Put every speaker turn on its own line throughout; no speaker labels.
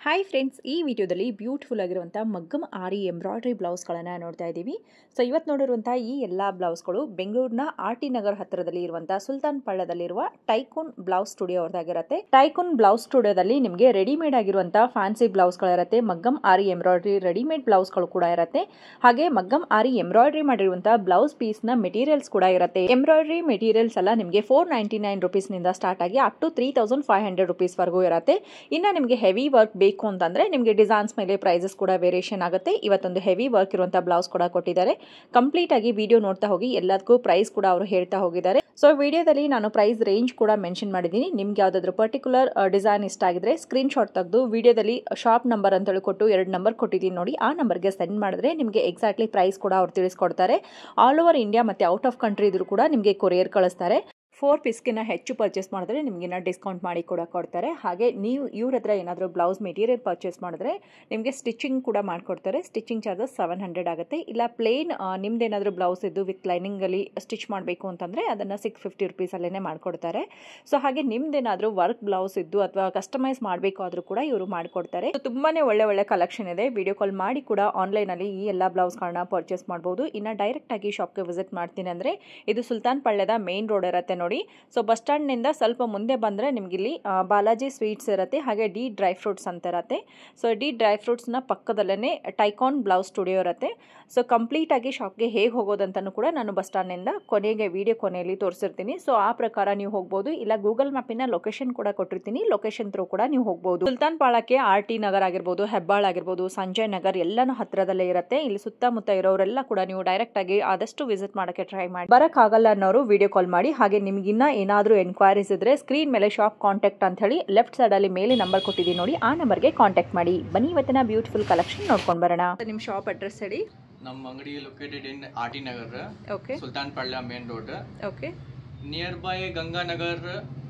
Hi friends, ಈ ವಿಡಿಯೋದಲ್ಲಿ beautiful ಆಗಿರುವಂಥ ಮಗ್ಗಮ್ ಆರಿ ಎಂಬ್ರಾಯ್ಡ್ರಿ ಬ್ಲೌಸ್ಗಳನ್ನು ನೋಡ್ತಾ ಇದ್ದೀವಿ. ಸೊ ಇವತ್ತು ನೋಡಿರುವಂಥ ಈ ಎಲ್ಲ ಬ್ಲೌಸ್ಗಳು ಬೆಂಗಳೂರಿನ ಆರ್ ಟಿ ನಗರ್ ಹತ್ತಿರದಲ್ಲಿ ಇರುವಂಥ ಸುಲ್ತಾನ್ ಪಳ್ಳದಲ್ಲಿರುವ ಟೈಕೂನ್ ಬ್ಲೌಸ್ ಸ್ಟುಡಿಯೋ ಅವ್ರದ್ದಾಗಿರುತ್ತೆ. ಟೈಕೂನ್ ಬ್ಲೌಸ್ ಸ್ಟುಡಿಯೋದಲ್ಲಿ ನಿಮಗೆ ರೆಡಿಮೇಡ್ ಆಗಿರುವಂಥ ಫ್ಯಾನ್ಸಿ ಬ್ಲೌಸ್ಗಳಿರುತ್ತೆ. ಮಗ್ಗಮ್ ಆರಿ ಎಂಬ್ರಾಯ್ಡ್ರಿ ರೆಡಿಮೇಡ್ ಬ್ಲೌಸ್ಗಳು ಕೂಡ ಇರುತ್ತೆ. ಹಾಗೆ ಮಗ್ಗಮ್ ಆರಿ ಎಂಬ್ರಾಯ್ಡ್ರಿ ಮಾಡಿರುವಂಥ ಬ್ಲೌಸ್ ಪೀಸ್ನ ಮೆಟೀರಿಯಲ್ಸ್ ಕೂಡ ಇರುತ್ತೆ. ಎಂಬ್ರಾಯ್ಡ್ರಿ ಮೆಟೀರಿಯಲ್ಸ್ ಎಲ್ಲ ನಿಮಗೆ 499 ರುಪೀಸ್ನಿಂದ ಸ್ಟಾರ್ಟ್ ಆಗಿ ಅಪ್ ಟು 3500 ರುಪೀಸ್ವರೆಗೂ ಇರುತ್ತೆ. ಇನ್ನು ನಿಮಗೆ ಹೆವಿ ವರ್ಕ್ ಬೇಕು ಅಂತಂದ್ರೆ ನಿಮಗೆ ಡಿಸೈನ್ಸ್ ಮೇಲೆ ಪ್ರೈಸಸ್ ಕೂಡ ವೇರಿಯೇಷನ್ ಆಗುತ್ತೆ. ಇವತ್ತೊಂದು ಹೆವಿ ವರ್ಕ್ ಇರುವಂತ ಬ್ಲೌಸ್ ಕೂಡ ಕೊಟ್ಟಿದ್ದಾರೆ. ಕಂಪ್ಲೀಟ್ ಆಗಿ ವಿಡಿಯೋ ನೋಡ್ತಾ ಹೋಗಿ ಎಲ್ಲದಕ್ಕೂ ಪ್ರೈಸ್ ಕೂಡ ಅವರು ಹೇಳ್ತಾ ಹೋಗಿದ್ದಾರೆ. ಸೊ ವಿಡಿಯೋದಲ್ಲಿ ನಾನು ಪ್ರೈಸ್ ರೇಂಜ್ ಕೂಡ ಮೆನ್ಷನ್ ಮಾಡಿದ್ದೀನಿ. ನಿಮ್ಗೆ ಯಾವ್ದಾದ್ರು ಪರ್ಟಿಕ್ಯುಲರ್ ಡಿಸೈನ್ ಇಷ್ಟ ಆಗಿದ್ರೆ ಸ್ಕ್ರೀನ್ ಶಾಟ್ ತೆಗೆದು ವಿಡಿಯೋದಲ್ಲಿ ಶಾಪ್ ನಂಬರ್ ಅಂತ ಹೇಳಿ ಕೊಟ್ಟು 2 ನಂಬರ್ ಕೊಟ್ಟಿದ್ದೀನಿ ನೋಡಿ, ಆ ನಂಬರ್ಗೆ ಸೆಂಡ್ ಮಾಡಿದ್ರೆ ನಿಮಗೆ ಎಕ್ಸಾಕ್ಟ್ಲಿ ಪ್ರೈಸ್ ಕೂಡ ಅವ್ರು ತಿಳಿಸ್ಕೊಡ್ತಾರೆ. ಆಲ್ ಓವರ್ ಇಂಡಿಯಾ ಮತ್ತೆ ಔಟ್ ಆಫ್ ಕಂಟ್ರಿ ಇದ್ರೂ ಕೂಡ ನಿಮಗೆ ಕೊರಿಯರ್ ಕಳಿಸ್ತಾರೆ. 4 ಪೀಸ್ಗಿನ್ನ ಹೆಚ್ಚು ಪರ್ಚೇಸ್ ಮಾಡಿದ್ರೆ ನಿಮಗಿನ್ನ ಡಿಸ್ಕೌಂಟ್ ಮಾಡಿ ಕೂಡ ಕೊಡ್ತಾರೆ. ಹಾಗೆ ನೀವು ಇವ್ರ ಹತ್ರ ಏನಾದರೂ ಬ್ಲೌಸ್ ಮೆಟೀರಿಯಲ್ ಪರ್ಚೇಸ್ ಮಾಡಿದ್ರೆ ನಿಮಗೆ ಸ್ಟಿಚಿಂಗ್ ಕೂಡ ಮಾಡಿಕೊಡ್ತಾರೆ. ಸ್ಟಿಚಿಂಗ್ ಚಾರ್ಜಸ್ 700 ಆಗುತ್ತೆ. ಇಲ್ಲ ಪ್ಲೇನ್ ನಿಮ್ದೇನಾದರೂ ಬ್ಲೌಸ್ ಇದ್ದು ವಿತ್ ಲೈನಿಂಗಲ್ಲಿ ಸ್ಟಿಚ್ ಮಾಡಬೇಕು ಅಂತಂದರೆ ಅದನ್ನು 650 ರುಪೀಸಲ್ಲೇ ಮಾಡಿಕೊಡ್ತಾರೆ. ಸೊ ಹಾಗೆ ನಿಮ್ದೇನಾದರೂ ವರ್ಕ್ ಬ್ಲೌಸ್ ಇದ್ದು ಅಥವಾ ಕಸ್ಟಮೈಸ್ ಮಾಡಬೇಕು ಆದರೂ ಕೂಡ ಇವರು ಮಾಡಿಕೊಡ್ತಾರೆ. ತುಂಬಾ ಒಳ್ಳೆ ಕಲೆಕ್ಷನ್ ಇದೆ. ವಿಡಿಯೋ ಕಾಲ್ ಮಾಡಿ ಕೂಡ ಆನ್ಲೈನಲ್ಲಿ ಈ ಎಲ್ಲ ಬ್ಲೌಸ್ಗಳನ್ನ ಪರ್ಚೇಸ್ ಮಾಡ್ಬೋದು. ಇನ್ನು ಡೈರೆಕ್ಟಾಗಿ ಶಾಪ್ಗೆ ವಿಸಿಟ್ ಮಾಡ್ತೀನಿ ಅಂದರೆ ಇದು ಸುಲ್ತಾನ್ ಪಳ್ಳ್ಯದ ಮೇನ್ ರೋಡ್ ಇರುತ್ತೆ ನೋಡಿ. ಸೊ ಬಸ್ ಸ್ಟ್ಯಾಂಡ್ ನಿಂದ ಸ್ವಲ್ಪ ಮುಂದೆ ಬಂದ್ರೆ ನಿಮ್ಗೆ ಇಲ್ಲಿ ಬಾಲಾಜಿ ಸ್ವೀಟ್ಸ್ ಇರುತ್ತೆ. ಹಾಗೆ ಡಿ ಡ್ರೈ ಫ್ರೂಟ್ಸ್ ಅಂತ ಇರುತ್ತೆ. ಸೊ ಡಿ ಡ್ರೈ ಫ್ರೂಟ್ಸ್ ನ ಪಕ್ಕದಲ್ಲೇ ಟೈಕಾನ್ ಬ್ಲೌಸ್ ಸ್ಟುಡಿಯೋ ಇರುತ್ತೆ. ಸೊ ಕಂಪ್ಲೀಟ್ ಆಗಿ ಶಾಪ್ಗೆ ಹೇಗೆ ಹೋಗೋದಂತನೂ ಕೂಡ ನಾನು ಬಸ್ ಸ್ಟ್ಯಾಂಡ್ ನಿಂದ ಕೊನೆಗೆ ವಿಡಿಯೋ ಕೊನೆಯಲ್ಲಿ ತೋರಿಸಿರ್ತೀನಿ. ಸೊ ಆ ಪ್ರಕಾರ ನೀವು ಹೋಗ್ಬೋದು. ಇಲ್ಲ ಗೂಗಲ್ ಮ್ಯಾಪಿನ ಲೊಕೇಶನ್ ಕೂಡ ಕೊಟ್ಟಿರ್ತೀನಿ. ಲೊಕೇಶನ್ ಥ್ರೂ ಕೂಡ ನೀವು ಹೋಗ್ಬೋದು. ಸುಲ್ತಾನ್ ಪಾಳಕ್ಕೆ ಆರ್ ಟಿ ನಗರ್ ಆಗಿರ್ಬೋದು, ಹೆಬ್ಬಾಳ್ ಆಗಿರ್ಬೋದು, ಸಂಜಯ್ ನಗರ್ ಎಲ್ಲಾನು ಹತ್ರದಲ್ಲೇ ಇರುತ್ತೆ. ಇಲ್ಲಿ ಸುತ್ತಮುತ್ತ ಇರೋರೆಲ್ಲ ಕೂಡ ನೀವು ಡೈರೆಕ್ಟ್ ಆಗಿ ಆದಷ್ಟು ವಿಸಿಟ್ ಮಾಡಕ್ಕೆ ಟ್ರೈ ಮಾಡಿ. ಬರಕ್ಕಾಗಲ್ಲ ಅನ್ನೋರು ವಿಡಿಯೋ ಕಾಲ್ ಮಾಡಿ. ಹಾಗೆ ನಿಮ್ಗಿನ್ನ ಏನಾದರೂ ಎನ್ಕ್ವೈರೀಸ್ ಇದ್ರೆ ಸ್ಕ್ರೀನ್ ಮೇಲೆ ಶಾಪ್ ಕಾಂಟ್ಯಾಕ್ಟ್ ಅಂತ ಹೇಳಿ ಲೆಫ್ಟ್ ಸೈಡ್ ಅಲ್ಲಿ ಮೇಲೆ ನಂಬರ್ ಕೊಟ್ಟಿದ್ದೀನಿ ನೋಡಿ, ಆ ನಂಬರ್ಗೆ ಕಾಂಟ್ಯಾಕ್ಟ್ ಮಾಡಿ. ಬನ್ನಿ ಇವತ್ತಿನ ಬ್ಯೂಟಿಫುಲ್ ಕಲೆಕ್ಷನ್ ನೋಡ್ಕೊಂಡು ಬರೋಣ. ನಿಮ್ಮ ಶಾಪ್ ಅಡ್ರೆಸ್ ಹೇಳಿ.
ನಮ್ಮ ಅಂಗಡಿ located in R T Nagar,
okay,
Sultan Palya main road.
Okay,
near by Ganganagar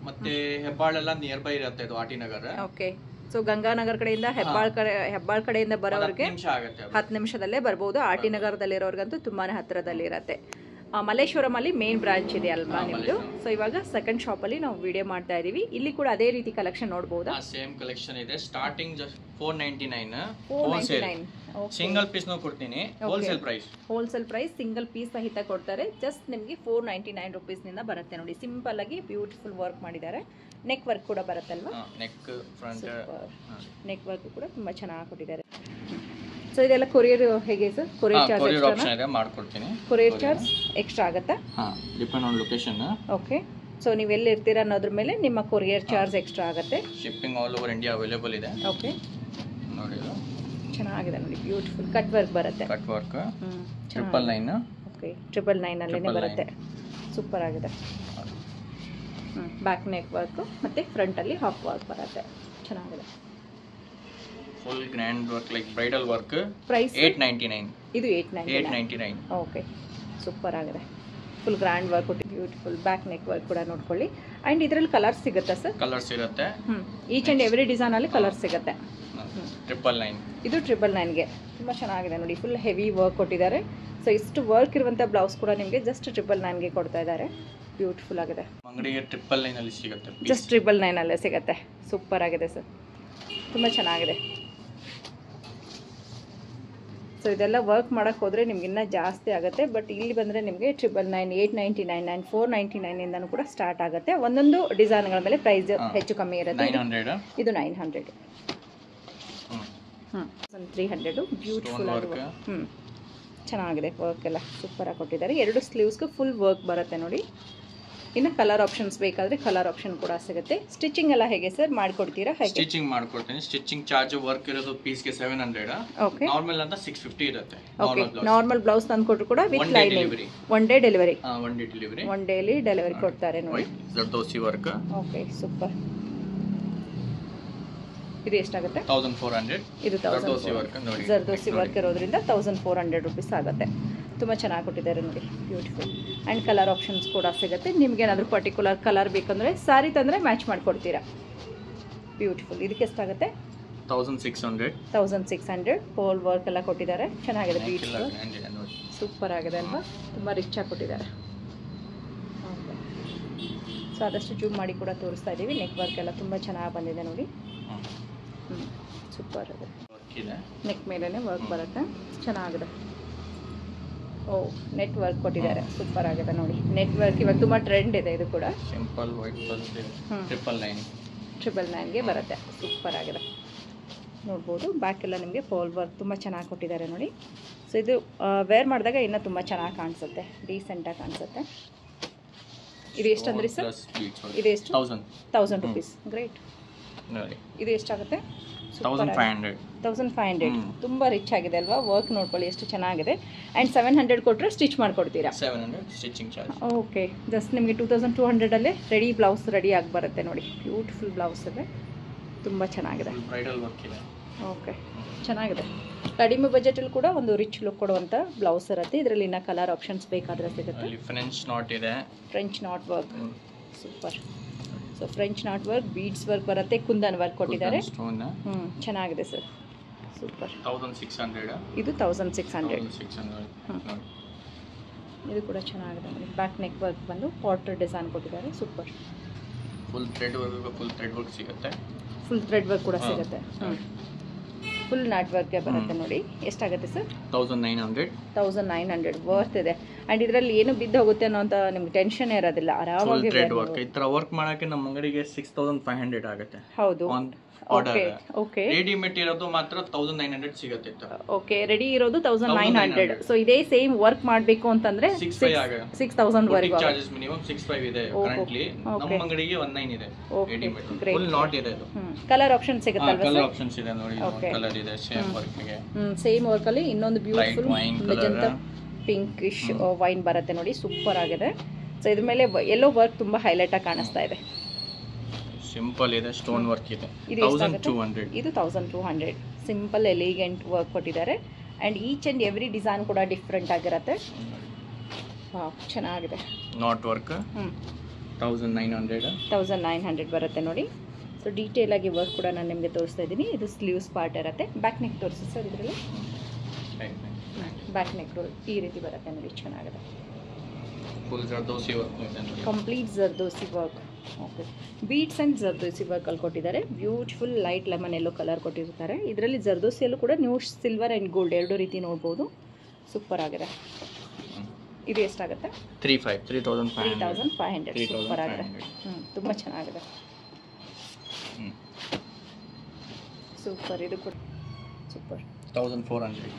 ಮತ್ತೆ ಹೆಬ್ಬಾಳ್ ಎಲ್ಲ ನಿಯರ್ ಬೈ ಇರುತ್ತೆ ಇದು R T Nagar.
Okay. So Ganganagar ಕಡೆಯಿಂದ ಹೆಬ್ಬಾಳ್ ಕಡೆಯಿಂದ ಬರೋರಿಗೆ 10 ನಿಮಿಷದಲ್ಲೇ ಬರ್ಬೋದು. ಆರ್ ಟಿ ನಗರದಲ್ಲಿರೋರ್ಗಂತೂ ತುಂಬಾನೇ ಹತ್ತಿರದಲ್ಲಿ ಇರುತ್ತೆ. ಮಲ್ಲೇಶ್ವರಂ ಅಲ್ಲಿ ಮೇನ್ ಬ್ರಾಂಚ್ ಇದೆ ಅಲ್ವಾ ನಿಮ್ದು. ಸೊ ಇವಾಗ ಸೆಕೆಂಡ್ ಶಾಪ್ ಅಲ್ಲಿ ನಾವು ವಿಡಿಯೋ ಮಾಡ್ತಾ ಇದೀವಿ. ಇಲ್ಲಿ ಕೂಡ ಅದೇ ರೀತಿ ಕಲೆಕ್ಷನ್ ನೋಡಬಹುದಾ?
ಸೇಮ್ ಕಲೆಕ್ಷನ್ ಇದೆ. ಸ್ಟಾರ್ಟಿಂಗ್ ಜಸ್ಟ್ 499 ಸಿಂಗಲ್ ಪೀಸ್ ನ ಕೊಡ್ತೀನಿ. ಹೋಲ್ಸೇಲ್ ಪ್ರೈಸ್ ಸಿಂಗಲ್ ಪೀಸ್ ಸಹಿತ ಕೊಡ್ತಾರೆ. ಜಸ್ಟ್ ನಿಮಗೆ 499 ರುಪೀಸ್ ನಿಂದ ಬರುತ್ತೆ ನೋಡಿ. ಸಿಂಪಲ್ ಆಗಿ ಬ್ಯೂಟಿಫುಲ್ ವರ್ಕ್ ಮಾಡಿದ್ದಾರೆ. ನೆಕ್ ವರ್ಕ್ ಕೂಡ ಬರುತ್ತಲ್ವಾ? ನೆಕ್ ಫ್ರಂಟ್ ನೆಕ್ ವರ್ಕ್ ಕೂಡ ತುಂಬಾ ಚೆನ್ನಾಗಿ ಕೊಟ್ಟಿದ್ದಾರೆ. ಸೊ ಇದೆಲ್ಲ ಕೊರಿಯರ್ ಹೇಗೆ ಸರ್? ಕೊರಿಯರ್ ಚಾರ್ಜ್ ಆಪ್ಷನ್ ಇದೆ, ಮಾಡ್ಕೊಡ್ತೀನಿ.
ಕೊರಿಯರ್ ಚಾರ್ಜ್ ಎಕ್ಸ್ಟ್ರಾ ಆಗುತ್ತಾ?
Depend on location.
Okay. So ನೀವು ಎಲ್ಲಿ ಇರ್ತೀರಾ ಅನ್ನೋದ್ರ ಮೇಲೆ ನಿಮ್ಮ ಕೊರಿಯರ್ ಚಾರ್ಜ್ ಎಕ್ಸ್ಟ್ರಾ ಆಗುತ್ತೆ.
Shipping all over India available ಇದೆ.
ಓಕೆ,
ನೋಡಿ
ಚೆನ್ನಾಗಿದೆ ನೋಡಿ. ಬ್ಯೂಟಿಫುಲ್ ಕಟ್ ವರ್ಕ್ ಬರುತ್ತೆ.
Cut work 999.
ಓಕೆ, 999 ಅಲ್ಲೇ ಬರುತ್ತೆ. ಸೂಪರ್ ಆಗಿದೆ. ಬ್ಯಾಕ್ ನೆಕ್ ವರ್ಕ್ ಮತ್ತೆ ಫ್ರಂಟ್ ಅಲ್ಲಿ ಹಾಫ್ ವರ್ಕ್ ಬರುತ್ತೆ. ಚೆನ್ನಾಗಿದೆ.
Full grand work like bridal work.
Price
899.
ಇದು 899. ಓಕೆ, ಸೂಪರ್ ಆಗಿದೆ. ಫುಲ್ ಗ್ರ್ಯಾಂಡ್ ವರ್ಕ್ ಕೊಟ್ಟು ಬ್ಯೂಟಿಫುಲ್ ಬ್ಯಾಕ್ ನೆಕ್ ವರ್ಕ್ ಕೂಡ ನೋಡ್ಕೊಳ್ಳಿ. ಅಂಡ್ ಇದರಲ್ಲಿ ಕಲರ್ಸ್ ಸಿಗುತ್ತಾ ಸರ್?
ಕಲರ್ಸ್ ಇರುತ್ತೆ.
ಈಚ್ ಅಂಡ್ ಎವ್ರಿ ಡಿಸೈನ್ ಅಲ್ಲಿ ಕಲರ್ಸ್ ಸಿಗುತ್ತೆ.
999.
ಇದು 999ಗೆ ತುಂಬ ಚೆನ್ನಾಗಿದೆ ನೋಡಿ. ಫುಲ್ ಹೆವಿ ವರ್ಕ್ ಕೊಟ್ಟಿದ್ದಾರೆ. ಸೊ ಇಷ್ಟು ವರ್ಕ್ ಇರುವಂಥ ಬ್ಲೌಸ್ ಕೂಡ ನಿಮಗೆ ಜಸ್ಟ್ 999ಗೆ ಕೊಡ್ತಾ ಇದ್ದಾರೆ. ಬ್ಯೂಟಿಫುಲ್ ಆಗಿದೆ.
ಅಂಗಡಿಗೆ 999 ಅಲ್ಲಿ ಸಿಗುತ್ತೆ.
ಜಸ್ಟ್ 999 ಅಲ್ಲೇ ಸಿಗುತ್ತೆ. ಸೂಪರ್ ಆಗಿದೆ ಸರ್, ತುಂಬ ಚೆನ್ನಾಗಿದೆ. ಸೊ ಇದೆಲ್ಲ ವರ್ಕ್ ಮಾಡೋಕ್ಕೆ ಹೋದರೆ ನಿಮ್ಗೆ ಇನ್ನೂ ಜಾಸ್ತಿ ಆಗುತ್ತೆ. ಬಟ್ ಇಲ್ಲಿ ಬಂದರೆ ನಿಮಗೆ 999, 899 ಆ್ಯಂಡ್ 499 ಇಂದನೂ ಕೂಡ ಸ್ಟಾರ್ಟ್ ಆಗುತ್ತೆ. ಒಂದೊಂದು ಡಿಸೈನ್ಗಳ ಮೇಲೆ ಪ್ರೈಸ್ ಹೆಚ್ಚು ಕಮ್ಮಿ ಇರುತ್ತೆ. ಇದು 900. 300. ಬ್ಯೂಟಿಫುಲ್ ಆಗಿ ಚೆನ್ನಾಗಿದೆ. ವರ್ಕ್ ಎಲ್ಲ ಸೂಪರಾಗಿ ಕೊಟ್ಟಿದ್ದಾರೆ. 2 ಸ್ಲೀವ್ಸ್ಗೂ ಫುಲ್ ವರ್ಕ್ ಬರುತ್ತೆ ನೋಡಿ. ಇನ್ನು ಕಲರ್ ಆಪ್ಷನ್ಸ್ ಬೇಕಾದರೆ ಕಲರ್ ಆಪ್ಷನ್ ಕೂಡ ಸಿಗುತ್ತೆ. ಸ್ಟಿಚಿಂಗ್ ಎಲ್ಲ ಹೇಗೆ ಸರ್ ಮಾಡಿಕೊಡ್ತೀರಾ?
ಸ್ಟಿಚಿಂಗ್ ಮಾಡ್ಕೊಡ್ತೀನಿ. ಸ್ಟಿಚಿಂಗ್ ಚಾರ್ಜ್ ವರ್ಕ್ ಇರೋದು ಪೀಸ್ಗೆ 700.
ಓಕೆ,
ನಾರ್ಮಲ್ ಅಂತ 650 ಇರುತ್ತೆ.
ಓಕೆ, ನಾರ್ಮಲ್ ಬ್ಲೌಸ್ ತಂದು ಕೊಟ್ಟರು ಕೂಡ with lining. One day delivery. One daily delivery ಕೊಡ್ತಾರೆ ನೋಡಿ.
ಜರ್ದೋಸಿ ವರ್ಕ್.
Okay, super. ಇದು ಎಷ್ಟಾಗುತ್ತೆ?
1400.
ಇದು 1400. ಜರ್ದೋಸಿ ವರ್ಕ್ ಇರೋದ್ರಿಂದ 1400 ರುಪೀಸ್ ಆಗುತ್ತೆ. ತುಂಬ ಚೆನ್ನಾಗಿ ಕೊಟ್ಟಿದ್ದಾರೆ ನೋಡಿ. ಬ್ಯೂಟಿಫುಲ್. ಆ್ಯಂಡ್ ಕಲರ್ ಆಪ್ಷನ್ಸ್ ಕೂಡ ಸಿಗುತ್ತೆ. ನಿಮ್ಗೇನಾದರೂ ಪರ್ಟಿಕ್ಯುಲರ್ ಕಲರ್ ಬೇಕಂದರೆ ಸ್ಯಾರಿ ತಂದರೆ ಮ್ಯಾಚ್ ಮಾಡಿಕೊಡ್ತೀರಾ. ಬ್ಯೂಟಿಫುಲ್. ಇದಕ್ಕೆ ಎಷ್ಟಾಗುತ್ತೆ? 1600. ಹೋಲ್ ವರ್ಕ್ ಎಲ್ಲ ಕೊಟ್ಟಿದ್ದಾರೆ. ಚೆನ್ನಾಗಿದೆ. ಬ್ಯೂಟಿಫುಲ್, ಸೂಪರ್ ಆಗಿದೆ ಅಲ್ವಾ? ತುಂಬ ರಿಚ್ ಆಗಿ ಕೊಟ್ಟಿದ್ದಾರೆ. ಓಕೆ, ಸೊ ಆದಷ್ಟು ಜೂಮ್ ಮಾಡಿ ಕೂಡ ತೋರಿಸ್ತಾ ಇದ್ದೀವಿ. ನೆಕ್ ವರ್ಕ್ ಎಲ್ಲ ತುಂಬ ಚೆನ್ನಾಗಿ ಬಂದಿದೆ ನೋಡಿ. ಸೂಪರ್ ಇದೆ.
ವರ್ಕ್ ಇದೆ,
ನೆಕ್ ಮೇಲೇ ವರ್ಕ್ ಬರುತ್ತೆ, ಚೆನ್ನಾಗಿದೆ. ಓ ನೆಟ್ ವರ್ಕ್ ಕೊಟ್ಟಿದ್ದಾರೆ, ಸೂಪರ್ ಆಗಿದೆ ನೋಡಿ. ನೆಟ್ ವರ್ಕ್ ಇವಾಗ ತುಂಬ ಟ್ರೆಂಡ್ ಇದೆ. ಇದು ಕೂಡ
ಸಿಂಪಲ್ ವೈಟ್ ಪಲ್ಸ್ ಇದೆ,
999ಗೆ ಬರುತ್ತೆ, ಸೂಪರ್ ಆಗಿದೆ. ನೋಡ್ಬೋದು ಬ್ಯಾಕ್ ಎಲ್ಲ ನಿಮಗೆ ಪೋಲ್ ವರ್ಕ್ ತುಂಬ ಚೆನ್ನಾಗಿ ಕೊಟ್ಟಿದ್ದಾರೆ ನೋಡಿ. ಸೊ ಇದು ವೇರ್ ಮಾಡಿದಾಗ ಇನ್ನೂ ತುಂಬ ಚೆನ್ನಾಗಿ ಕಾಣಿಸುತ್ತೆ, ಡೀಸೆಂಟಾಗಿ ಕಾಣಿಸುತ್ತೆ. ಇದು ಎಷ್ಟು ಅಂದ್ರಿ ಸರ್? ಇದು ಎಷ್ಟು? 1000 ರುಪೀಸ್. ಗ್ರೇಟ್. ಇದು ಎಷ್ಟಾಗುತ್ತೆ? 1500. ತುಂಬ ರಿಚ್ ಆಗಿದೆ ಅಲ್ವಾ? ವರ್ಕ್ ನೋಡ್ಕೊಳ್ಳಿ ಎಷ್ಟು ಚೆನ್ನಾಗಿದೆ. ಆ್ಯಂಡ್ 700 ಕೊಟ್ಟರೆ ಸ್ಟಿಚ್ ಮಾಡಿಕೊಡ್ತೀರಾ?
700 ಸ್ಟಿಚಿಂಗ್ ಚಾರ್ಜ್.
ಓಕೆ, ಜಸ್ಟ್ ನಿಮಗೆ 2200 ರೆಡಿ ಬ್ಲೌಸ್ ರೆಡಿ ಆಗಿ ಬರುತ್ತೆ ನೋಡಿ. ಬ್ಯೂಟಿಫುಲ್ ಬ್ಲೌಸ್ ಇದೆ, ತುಂಬ ಚೆನ್ನಾಗಿದೆ.
ಬ್ರೈಡಲ್ ವರ್ಕ್ ಇದೆ.
ಓಕೆ, ಚೆನ್ನಾಗಿದೆ. ಕಡಿಮೆ ಬಜೆಟಲ್ಲಿ ಕೂಡ ಒಂದು ರಿಚ್ ಲುಕ್ ಕೊಡುವಂಥ ಬ್ಲೌಸ್ ಇರುತ್ತೆ. ಇದರಲ್ಲಿ ಇನ್ನೂ ಕಲರ್ ಆಪ್ಷನ್ಸ್ ಬೇಕಾದರೆ ಸಿಗುತ್ತೆ.
ಫ್ರೆಂಚ್ ನಾಟ್ ಇದೆ,
French not work, super. So French not work, beads work ಬರುತ್ತೆ, ಕುಂದನ್ ವರ್ಕ್ ಕೊಟ್ಟಿದ್ದಾರೆ. ಚೆನ್ನಾಗಿದೆ ಸರ್, ಸೂಪರ್.
1600.
ಇದು 1600. ಇದು ಕೂಡ ಚೆನ್ನಾಗಿದೆ ನೋಡಿ. ಬ್ಯಾಕ್ ನೆಕ್ ವರ್ಕ್ ಬಂದು ಪಾಟರ್ ಡಿಸೈನ್ ಕೊಟ್ಟಿದ್ದಾರೆ, ಸೂಪರ್.
ಫುಲ್ ಥ್ರೆಡ್ ವರ್ಕ್ ಸಿಗುತ್ತೆ.
ಫುಲ್ ಥ್ರೆಡ್ ವರ್ಕ್ ಕೂಡ ಸಿಗುತ್ತೆ. ಫುಲ್ ನಾಟ್ ವರ್ಕ್ಗೆ ಬರುತ್ತೆ ನೋಡಿ. ಎಷ್ಟಾಗುತ್ತೆ ಸರ್? 1900. ವರ್ತ್ ಇದೆ. ಆ್ಯಂಡ್ ಇದರಲ್ಲಿ ಏನು ಬಿದ್ದು ಹೋಗುತ್ತೆ ಅನ್ನೋ ಅಂತ ನಿಮ್ಗೆ ಟೆನ್ಷನ್ ಇರೋದಿಲ್ಲ, ಆರಾಮಾಗಿ
ಈ ಥರ ವರ್ಕ್ ಮಾಡೋಕ್ಕೆ ನಮ್ಮ ಅಂಗಡಿಗೆ 6500 ಆಗುತ್ತೆ.
ಹೌದು. ಓಕೆ,
ರೆಡಿಮೇಡ್ ಇರೋದು ಮಾತ್ರ 1900 ಸಿಗುತ್ತೆ.
ಓಕೆ, ರೆಡಿ ಇರೋದು 1900. ಸೊ ಇದೇ ಸೇಮ್ ವರ್ಕ್ ಮಾಡಬೇಕು ಅಂತಂದ್ರೆ 6000 ವರೆಗೂ
ಚಾರ್ಜಸ್ ಮಿನಿಮಮ್ 65 ಇದೆ ಕರೆಂಟ್ಲಿ. ನಮ್ಮ ಅಂಗಡಿಗೆ 19 ಇದೆ ರೆಡಿಮೇಡ್. ಫುಲ್ ನಾಟ್ ಇದೆ. ಇದು
ಕಲರ್ ಆಪ್ಷನ್ ಸಿಗುತ್ತಲ್ವಾ?
ಕಲರ್ ಆಪ್ಷನ್ಸ್ ಇದೆ ನೋಡಿ. ಕಲರ್ ಇದೆ ಸೇಮ್ ವರ್ಕ್ ಗೆ.
ಸೇಮ್ ವರ್ಕ್ ಅಲ್ಲಿ ಇನ್ನೊಂದು ಬ್ಯೂಟಿಫುಲ್ ಮೆಜೆಂಟಾ ಪಿಂಕಿಶ್ ವೈನ್ ಬರುತ್ತೆ ನೋಡಿ, ಸೂಪರ್ ಆಗಿದೆ. ಸೊ ಇದ್ರ ಮೇಲೆ ಎಲ್ಲೋ ವರ್ಕ್ ತುಂಬಾ ಹೈಲೈಟ್ ಆಗಿ ಕಾಣಿಸ್ತಾ ಇದೆ.
ಸಿಂಪಲ್ ಇದೆ, ಸ್ಟೋನ್ ವರ್ಕ್ ಇದೆ. 1200.
ಇದು 1200. ಸಿಂಪಲ್ ಎಲಿಗೆಂಟ್ ವರ್ಕ್ ಕೊಟ್ಟಿದ್ದಾರೆ. And each and every design ಕೂಡ ಡಿಫ್ರೆಂಟ್ ಆಗಿರುತ್ತೆ. ವಾವ್, ಚೆನ್ನಾಗಿದೆ.
ನಾಟ್ ವರ್ಕ್ 1900
ಬರುತ್ತೆ ನೋಡಿ. ಸೊ ಡೀಟೇಲ್ ಆಗಿ ವರ್ಕ್ ಕೂಡ ನಾನು ನಿಮಗೆ ತೋರಿಸ್ತಾ ಇದ್ದೀನಿ. ಇದು ಸ್ಲೀವ್ಸ್ ಪಾರ್ಟ್ ಇರುತ್ತೆ. ಬ್ಯಾಕ್ ನೆಕ್ ತೋರಿಸಿ ಸರ್. ಇದರಲ್ಲಿ ಬ್ಯಾಕ್ ನೆಕ್ ಈ ರೀತಿ ಬರುತ್ತೆ ನೋಡಿ, ಚೆನ್ನಾಗಿದೆ.
ಫುಲ್ ಜರ್ದೋಸಿ ವರ್ಕ್ ಇದೆ ನೋಡಿ,
complete zardosi work. Okay, beads and zardosi ವರ್ಕಲ್ಲಿ ಕೊಟ್ಟಿದ್ದಾರೆ. Beautiful light lemon yellow colour ಕೊಟ್ಟಿರ್ತಾರೆ. ಇದರಲ್ಲಿ ಜರ್ದೋಸಿಯಲ್ಲೂ ಕೂಡ ನೀವು ಸಿಲ್ವರ್ ಆ್ಯಂಡ್ ಗೋಲ್ಡ್ ಎರಡು ರೀತಿ ನೋಡ್ಬೋದು. ಸೂಪರ್ ಆಗಿದೆ. ಇದು ಎಷ್ಟಾಗುತ್ತೆ? 3500. ಸೂಪರ್ ಆಗಿದೆ. ತುಂಬ ಚೆನ್ನಾಗಿದೆ, ಸೂಪರ್. ಇದು ಕೂಡ ಸೂಪರ್. 1400.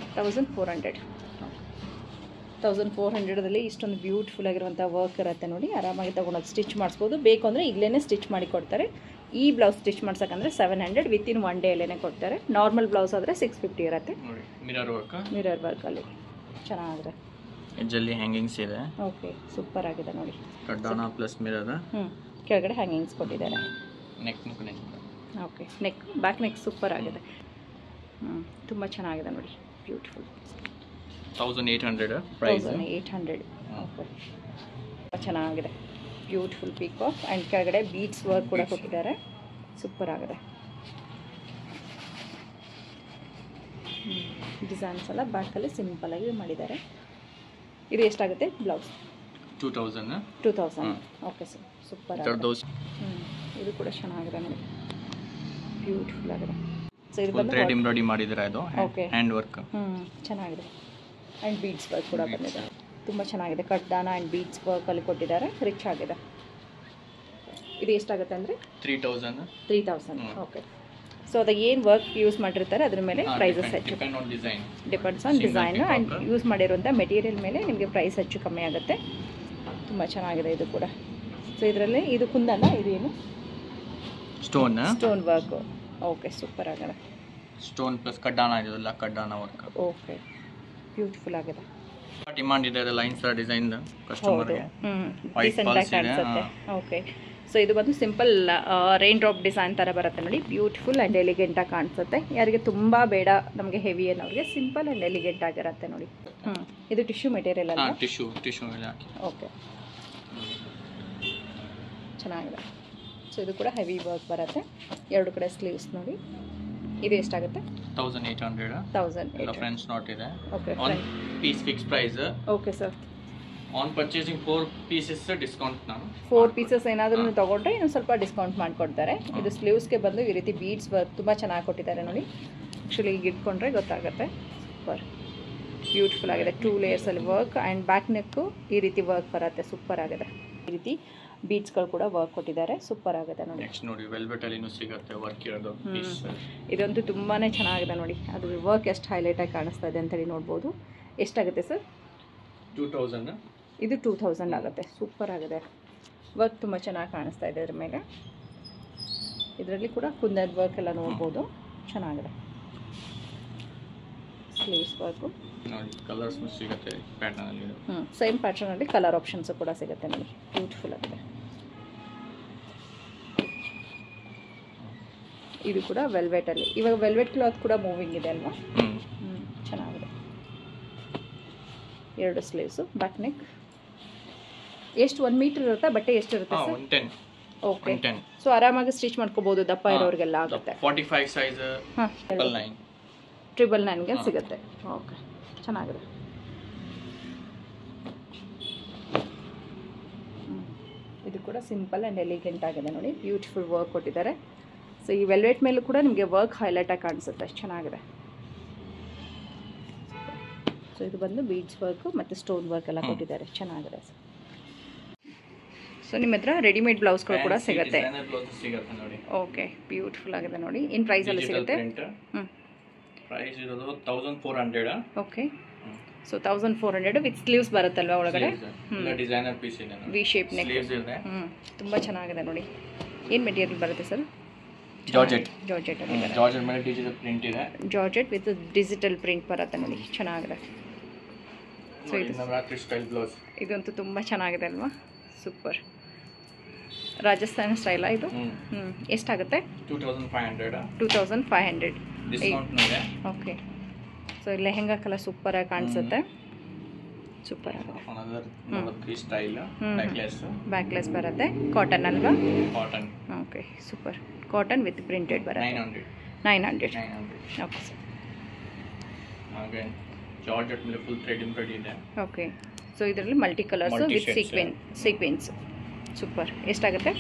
1400ದಲ್ಲಿ ಇಷ್ಟೊಂದು ಬ್ಯೂಟಿಫುಲ್ ಆಗಿರುವಂಥ ವರ್ಕ್ ಇರುತ್ತೆ ನೋಡಿ. ಆರಾಮಾಗಿ ತೊಗೊಂಡೋಗಿ ಸ್ಟಿಚ್ ಮಾಡಿಸ್ಬೋದು. ಬೇಕು ಅಂದರೆ ಈಗಲೇ ಸ್ಟಿಚ್ ಮಾಡಿ ಕೊಡ್ತಾರೆ. ಈ ಬ್ಲೌಸ್ ಸ್ಟಿಚ್ ಮಾಡ್ಸೋಕ್ಕಂದ್ರೆ 700 ವಿತಿನ್ 1 ಡೇಲೇ ಕೊಡ್ತಾರೆ. ನಾರ್ಮಲ್ ಬ್ಲೌಸ್ ಆದರೆ 650 ಇರುತ್ತೆ. ಮಿರರ್ ವರ್ಕಲ್ಲಿ ಚೆನ್ನಾಗಿದೆ.
ಎಡ್ಜಲ್ಲಿ ಹ್ಯಾಂಗಿಂಗ್ಸ್ ಇದೆ.
ಓಕೆ, ಸೂಪರ್ ಆಗಿದೆ ನೋಡಿ.
ಕಡ್ಡಾನ ಪ್ಲಸ್ ಮಿರರ್.
ಕೆಳಗಡೆ ಹ್ಯಾಂಗಿಂಗ್ಸ್ ಕೊಟ್ಟಿದ್ದಾರೆ.
Neck.
Okay, neck, back neck super ಆಗಿದೆ. ತುಂಬ ಚೆನ್ನಾಗಿದೆ ನೋಡಿ, ಬ್ಯೂಟಿಫುಲ್.
1800
ಓಕೆ, ಚೆನ್ನಾಗಿದೆ. ಬ್ಯೂಟಿಫುಲ್ ಪೀಕಾಕ್ ಆ್ಯಂಡ್ ಕೆಳಗಡೆ ಬೀಡ್ಸ್ ವರ್ಕ್ ಕೂಡ ಕೊಟ್ಟಿದ್ದಾರೆ, ಸೂಪರ್ ಆಗಿದೆ. ಡಿಸೈನ್ಸ್ ಎಲ್ಲ ಬ್ಯಾಕಲ್ಲಿ ಸಿಂಪಲಾಗಿ ಮಾಡಿದ್ದಾರೆ. ಇದು ಎಷ್ಟಾಗುತ್ತೆ ಬ್ಲೌಸ್? 2000. ಓಕೆ ಸರ್, ಸೂಪರ್ ಆಗಿದೆ. ಇದು ಕೂಡ ಚೆನ್ನಾಗಿದೆ ನೋಡಿ, ಬ್ಯೂಟಿಫುಲ್ ಆಗಿದೆ. ಸೊ ಇದು ಬಂದು
ಥ್ರೆಡ್ ಎಂಬ್ರಾಯ್ಡರಿ ಮಾಡಿದ್ದಾರೆ. ಇದು
ಓಕೆ,
ಹ್ಯಾಂಡ್ ವರ್ಕ್
ಚೆನ್ನಾಗಿದೆ. ಆ್ಯಂಡ್ ಬೀಡ್ಸ್ ವರ್ಕ್ ಕೂಡ ಬಂದಿದೆ, ತುಂಬ ಚೆನ್ನಾಗಿದೆ. ಕಡ್ಡಾನ ಆ್ಯಂಡ್ ಬೀಡ್ಸ್ ವರ್ಕಲ್ಲಿ ಕೊಟ್ಟಿದ್ದಾರೆ, ರಿಚ್ ಆಗಿದೆ. ಇದು ಎಷ್ಟಾಗುತ್ತೆ ಅಂದರೆ 3000. ಓಕೆ, ಸೊ ಅದು ಏನು ವರ್ಕ್ ಯೂಸ್ ಮಾಡಿರ್ತಾರೆ ಅದ್ರ ಮೇಲೆ ಪ್ರೈಸಸ್ ಹೆಚ್ಚು depends on design and use ಮಾಡಿರುವಂಥ ಮೆಟೀರಿಯಲ್ ಮೇಲೆ ನಿಮಗೆ ಪ್ರೈಸ್ ಹೆಚ್ಚು ಕಮ್ಮಿ ಆಗುತ್ತೆ. ತುಂಬ ಚೆನ್ನಾಗಿದೆ ಇದು ಕೂಡ. ಸೊ ಇದರಲ್ಲಿ ಇದು ಕುಂದನ, ಇದು ಏನು ಸ್ಟೋನ್ ವರ್ಕ್. ಓಕೆ, ಸೂಪರ್ ಆಗಿದೆ.
ಸ್ಟೋನ್ ಪ್ಲಸ್ ಕಡ್ಡಾನ ಇದೆಲ್ಲ ಕಡ್ಡಾನ ವರ್ಕ್.
ಓಕೆ, ಬ್ಯೂಟಿಫುಲ್ ಆಗಿದೆ.
ಡಿಮಾಂಡ್ ಇದೆ ಲೈನ್ಸ್ ಡಿಸೈನ್ ಕಸ್ಟಮರ್ಗೆ.
ಡೀಸೆಂಟಾಗಿ ಕಾಣಿಸುತ್ತೆ. ಓಕೆ, ಸೊ ಇದು ಬಂದು ಸಿಂಪಲ್ ರೈನ್ ಡ್ರಾಪ್ ಡಿಸೈನ್ ಥರ ಬರುತ್ತೆ ನೋಡಿ, ಬ್ಯೂಟಿಫುಲ್ ಆ್ಯಂಡ್ ಎಲಿಗೆಂಟಾಗಿ ಕಾಣಿಸುತ್ತೆ. ಯಾರಿಗೆ ತುಂಬ ಬೇಡ ನಮಗೆ ಹೆವಿ ಅನ್ನೋರಿಗೆ ಸಿಂಪಲ್ ಆ್ಯಂಡ್ ಎಲಿಗೆಂಟ್ ಆಗಿರುತ್ತೆ ನೋಡಿ. ಇದು ಟಿಶ್ಯೂ ಮೆಟೀರಿಯಲ್ ಅಲ್ಲ?
ಟಿಶ್ಯೂ
ಓಕೆ, ಚೆನ್ನಾಗಿದೆ. ಸೊ ಇದು ಕೂಡ ಹೆವಿ ವರ್ಕ್ ಬರುತ್ತೆ, ಎರಡು ಕಡೆ ಸ್ಲೀವ್ಸ್ ನೋಡಿ. ಇದು ಎಷ್ಟಾಗುತ್ತೆ?
1800. ಫ್ರೆಂಚ್ ನಾಟ್ ಇದೆ.
Okay,
piece fix price.
Okay sir.
On purchasing 4 pieces discount ನಾನು
4 ಪೀಸಸ್ ಏನಾದರೂ ತೊಗೊಂಡ್ರೆ ಇನ್ನೊಂದು ಸ್ವಲ್ಪ ಡಿಸ್ಕೌಂಟ್ ಮಾಡಿಕೊಡ್ತಾರೆ. ಇದು ಸ್ಲೀವ್ಸ್ಗೆ ಬಂದು ಈ ರೀತಿ ಬೀಡ್ಸ್ ವರ್ಕ್ ತುಂಬ ಚೆನ್ನಾಗಿ ಕೊಟ್ಟಿದ್ದಾರೆ ನೋಡಿ. ಆ್ಯಕ್ಚುಲಿ ಈಗ ಇಟ್ಕೊಂಡ್ರೆ ಗೊತ್ತಾಗುತ್ತೆ. ಸೂಪರ್ ಬ್ಯೂಟಿಫುಲ್ ಆಗಿದೆ. 2 ಲೇಯರ್ಸಲ್ಲಿ ವರ್ಕ್ ಆ್ಯಂಡ್ ಬ್ಯಾಕ್ ನೆಕ್ಕು ಈ ರೀತಿ ವರ್ಕ್ ಬರುತ್ತೆ. ಸೂಪರ್ ಆಗಿದೆ. ಈ ರೀತಿ ಬೀಡ್ಸ್ಗಳು ಕೂಡ ವರ್ಕ್ ಕೊಟ್ಟಿದ್ದಾರೆ. ಸೂಪರ್ ಆಗಿದೆ ನೋಡಿ.
ನೆಕ್ಸ್ಟ್ ನೋಡಿ ವೆಲ್ವೆಟ್ ಅಲ್ಲಿ ಸಿಗುತ್ತೆ ವರ್ಕ್ ಇರೋದು ಪೀಸ್.
ಇದಂತೂ ತುಂಬಾ ಚೆನ್ನಾಗಿದೆ ನೋಡಿ. ಅದು ವರ್ಕ್ ಎಷ್ಟು ಹೈಲೈಟಾಗಿ ಕಾಣಿಸ್ತಾ ಇದೆ ಅಂತೇಳಿ ನೋಡ್ಬೋದು. ಎಷ್ಟಾಗುತ್ತೆ ಸರ್?
2000.
ಇದು 2000 ಆಗುತ್ತೆ. ಸೂಪರ್ ಆಗಿದೆ. ವರ್ಕ್ ತುಂಬ ಚೆನ್ನಾಗಿ ಕಾಣಿಸ್ತಾ ಇದೆ ಇದ್ರ ಮೇಲೆ. ಇದರಲ್ಲಿ ಕೂಡ ಕುಂದದ ವರ್ಕ್ ಎಲ್ಲ ನೋಡ್ಬೋದು. ಚೆನ್ನಾಗಿದೆ. ಸ್ಲೀವ್ಸ್ ವರ್ಕು
ನೋಡಿ ಕಲರ್ಸ್ ಸಿಗುತ್ತೆ ಪ್ಯಾಟರ್ನ್ ಅಲ್ಲಿ.
ಸೇಮ್ ಪ್ಯಾಟರ್ನ್ ಅಲ್ಲಿ ಕಲರ್ ಆಪ್ಷನ್ಸ್ ಕೂಡ ಸಿಗುತ್ತೆ ನೋಡಿ. ಬ್ಯೂಟಿಫುಲ್ ಆಗಿದೆ. ಇದು ಕೂಡ ವೆಲ್ವೆಟ್ ಅಲ್ಲಿ. ಇವಾಗ ವೆಲ್ವೆಟ್ ಕ್ಲಾತ್ ಕೂಡ ಮೂವಿಂಗ್ ಇದೆ ಅಲ್ವಾ? ಚೆನ್ನಾಗಿದೆ. 2 ಸ್ಲೀವ್ಸು ಬ್ಯಾಕ್ ನೆಕ್. ಎಷ್ಟು 1 ಮೀಟರ್ ಇರುತ್ತಾ? ಬಟ್ಟೆ ಎಷ್ಟು ಇರುತ್ತೆ ಸರ್?
110.
ಓಕೆ. ಸೊ ಆರಾಮಾಗಿ ಸ್ಟಿಚ್ ಮಾಡ್ಕೋಬಹುದು. ದಪ್ಪ ಇರೋರಿಗೆಲ್ಲ ಆಗುತ್ತೆ.
45 ಸೈಜ್
999ಗೆ ಸಿಗುತ್ತೆ. ಓಕೆ, ಚೆನ್ನಾಗಿದೆ. ಇದು ಕೂಡ ಸಿಂಪಲ್ ಆ್ಯಂಡ್ ಎಲಿಗೆಂಟ್ ಆಗಿದೆ ನೋಡಿ. ಬ್ಯೂಟಿಫುಲ್ ವರ್ಕ್ ಕೊಟ್ಟಿದ್ದಾರೆ. ಸೊ ಈ ವೆಲ್ವೆಟ್ ಮೇಲೂ ಕೂಡ ನಿಮಗೆ ವರ್ಕ್ ಹೈಲೈಟಾಗಿ ಕಾಣಿಸುತ್ತೆ. ಚೆನ್ನಾಗಿದೆ. ಸೊ ಇದು ಬಂದು ಬೀಡ್ಸ್ ವರ್ಕು ಮತ್ತು ಸ್ಟೋನ್ ವರ್ಕ್ ಎಲ್ಲ ಕೊಟ್ಟಿದ್ದಾರೆ. ಚೆನ್ನಾಗಿದೆ. ಸೊ ನಿಮ್ಮ ಹತ್ರ ರೆಡಿಮೇಡ್ ಬ್ಲೌಸ್ಗಳು ಕೂಡ ಸಿಗುತ್ತೆ. ಓಕೆ, ಬ್ಯೂಟಿಫುಲ್ ಆಗಿದೆ ನೋಡಿ. ಇನ್ ಪ್ರೈಸ್ ಅಲ್ಲಿ ಸಿಗುತ್ತೆ.
ಪ್ರೈಸ್ ಇರೋದು 1400.
ಓಕೆ. ಸೊ 1400 ವಿತ್ ಸ್ಲೀವ್ಸ್ ಬರುತ್ತಲ್ವಾ ಒಳಗಡೆ?
ಡಿಸೈನರ್ ಪೀಸ್ ಇದೆ.
V shape neck. ತುಂಬ ಚೆನ್ನಾಗಿದೆ ನೋಡಿ. ಏನು ಮೆಟೀರಿಯಲ್ ಬರುತ್ತೆ ಸರ್?
ಜಾರ್ಜೆಟ್.
ಜಾರ್ಜೆಟ್
ಮೇಲೆ ಡಿಜಿಟಲ್ ಪ್ರಿಂಟ್ ಇದೆ.
ಜಾರ್ಜೆಟ್ ವಿತ್ ಡಿಜಿಟಲ್ ಪ್ರಿಂಟ್ ಬರುತ್ತೆ ನೋಡಿ. ಚೆನ್ನಾಗಿದೆ. ಸೊ ಇದು
ನವರಾತ್ರಿ ಸ್ಟೈಲ್ ಬ್ಲೌಸ್.
ಇದಂತೂ ತುಂಬ ಚೆನ್ನಾಗಿದೆ ಅಲ್ವಾ? ಸೂಪರ್. ರಾಜಸ್ಥಾನ ಸ್ಟೈಲಾ ಇದು? ಎಷ್ಟಾಗುತ್ತೆ?
2500.
2500
ಡಿಸ್ಕೌಂಟ್ ಇದೆ.
Okay. So lehenga colour super ಆಗಿ ಕಾಣಿಸುತ್ತೆ. ಸೂಪರ್ ಆಗಿದೆ.
ನವರಾತ್ರಿ ಸ್ಟೈಲ್
ಬ್ಯಾಕ್ಲೆಸ್ ಬರುತ್ತೆ. ಕಾಟನ್ ಅಲ್ವಾ?
Cotton.
Okay, super. Cotton with printed ಬರುತ್ತೆ. 900. Okay sir.
ಹಾಗೆ ಜಾರ್ಜೆಟ್ ಮೇಲೆ ಫುಲ್ ಥ್ರೆಡ್ ಎಂಬ್ರಾಯ್ಡರಿ ಇದೆ.
ಓಕೆ. ಸೊ ಇದರಲ್ಲಿ multi colours with sequence. Super. ಎಷ್ಟಾಗುತ್ತೆ?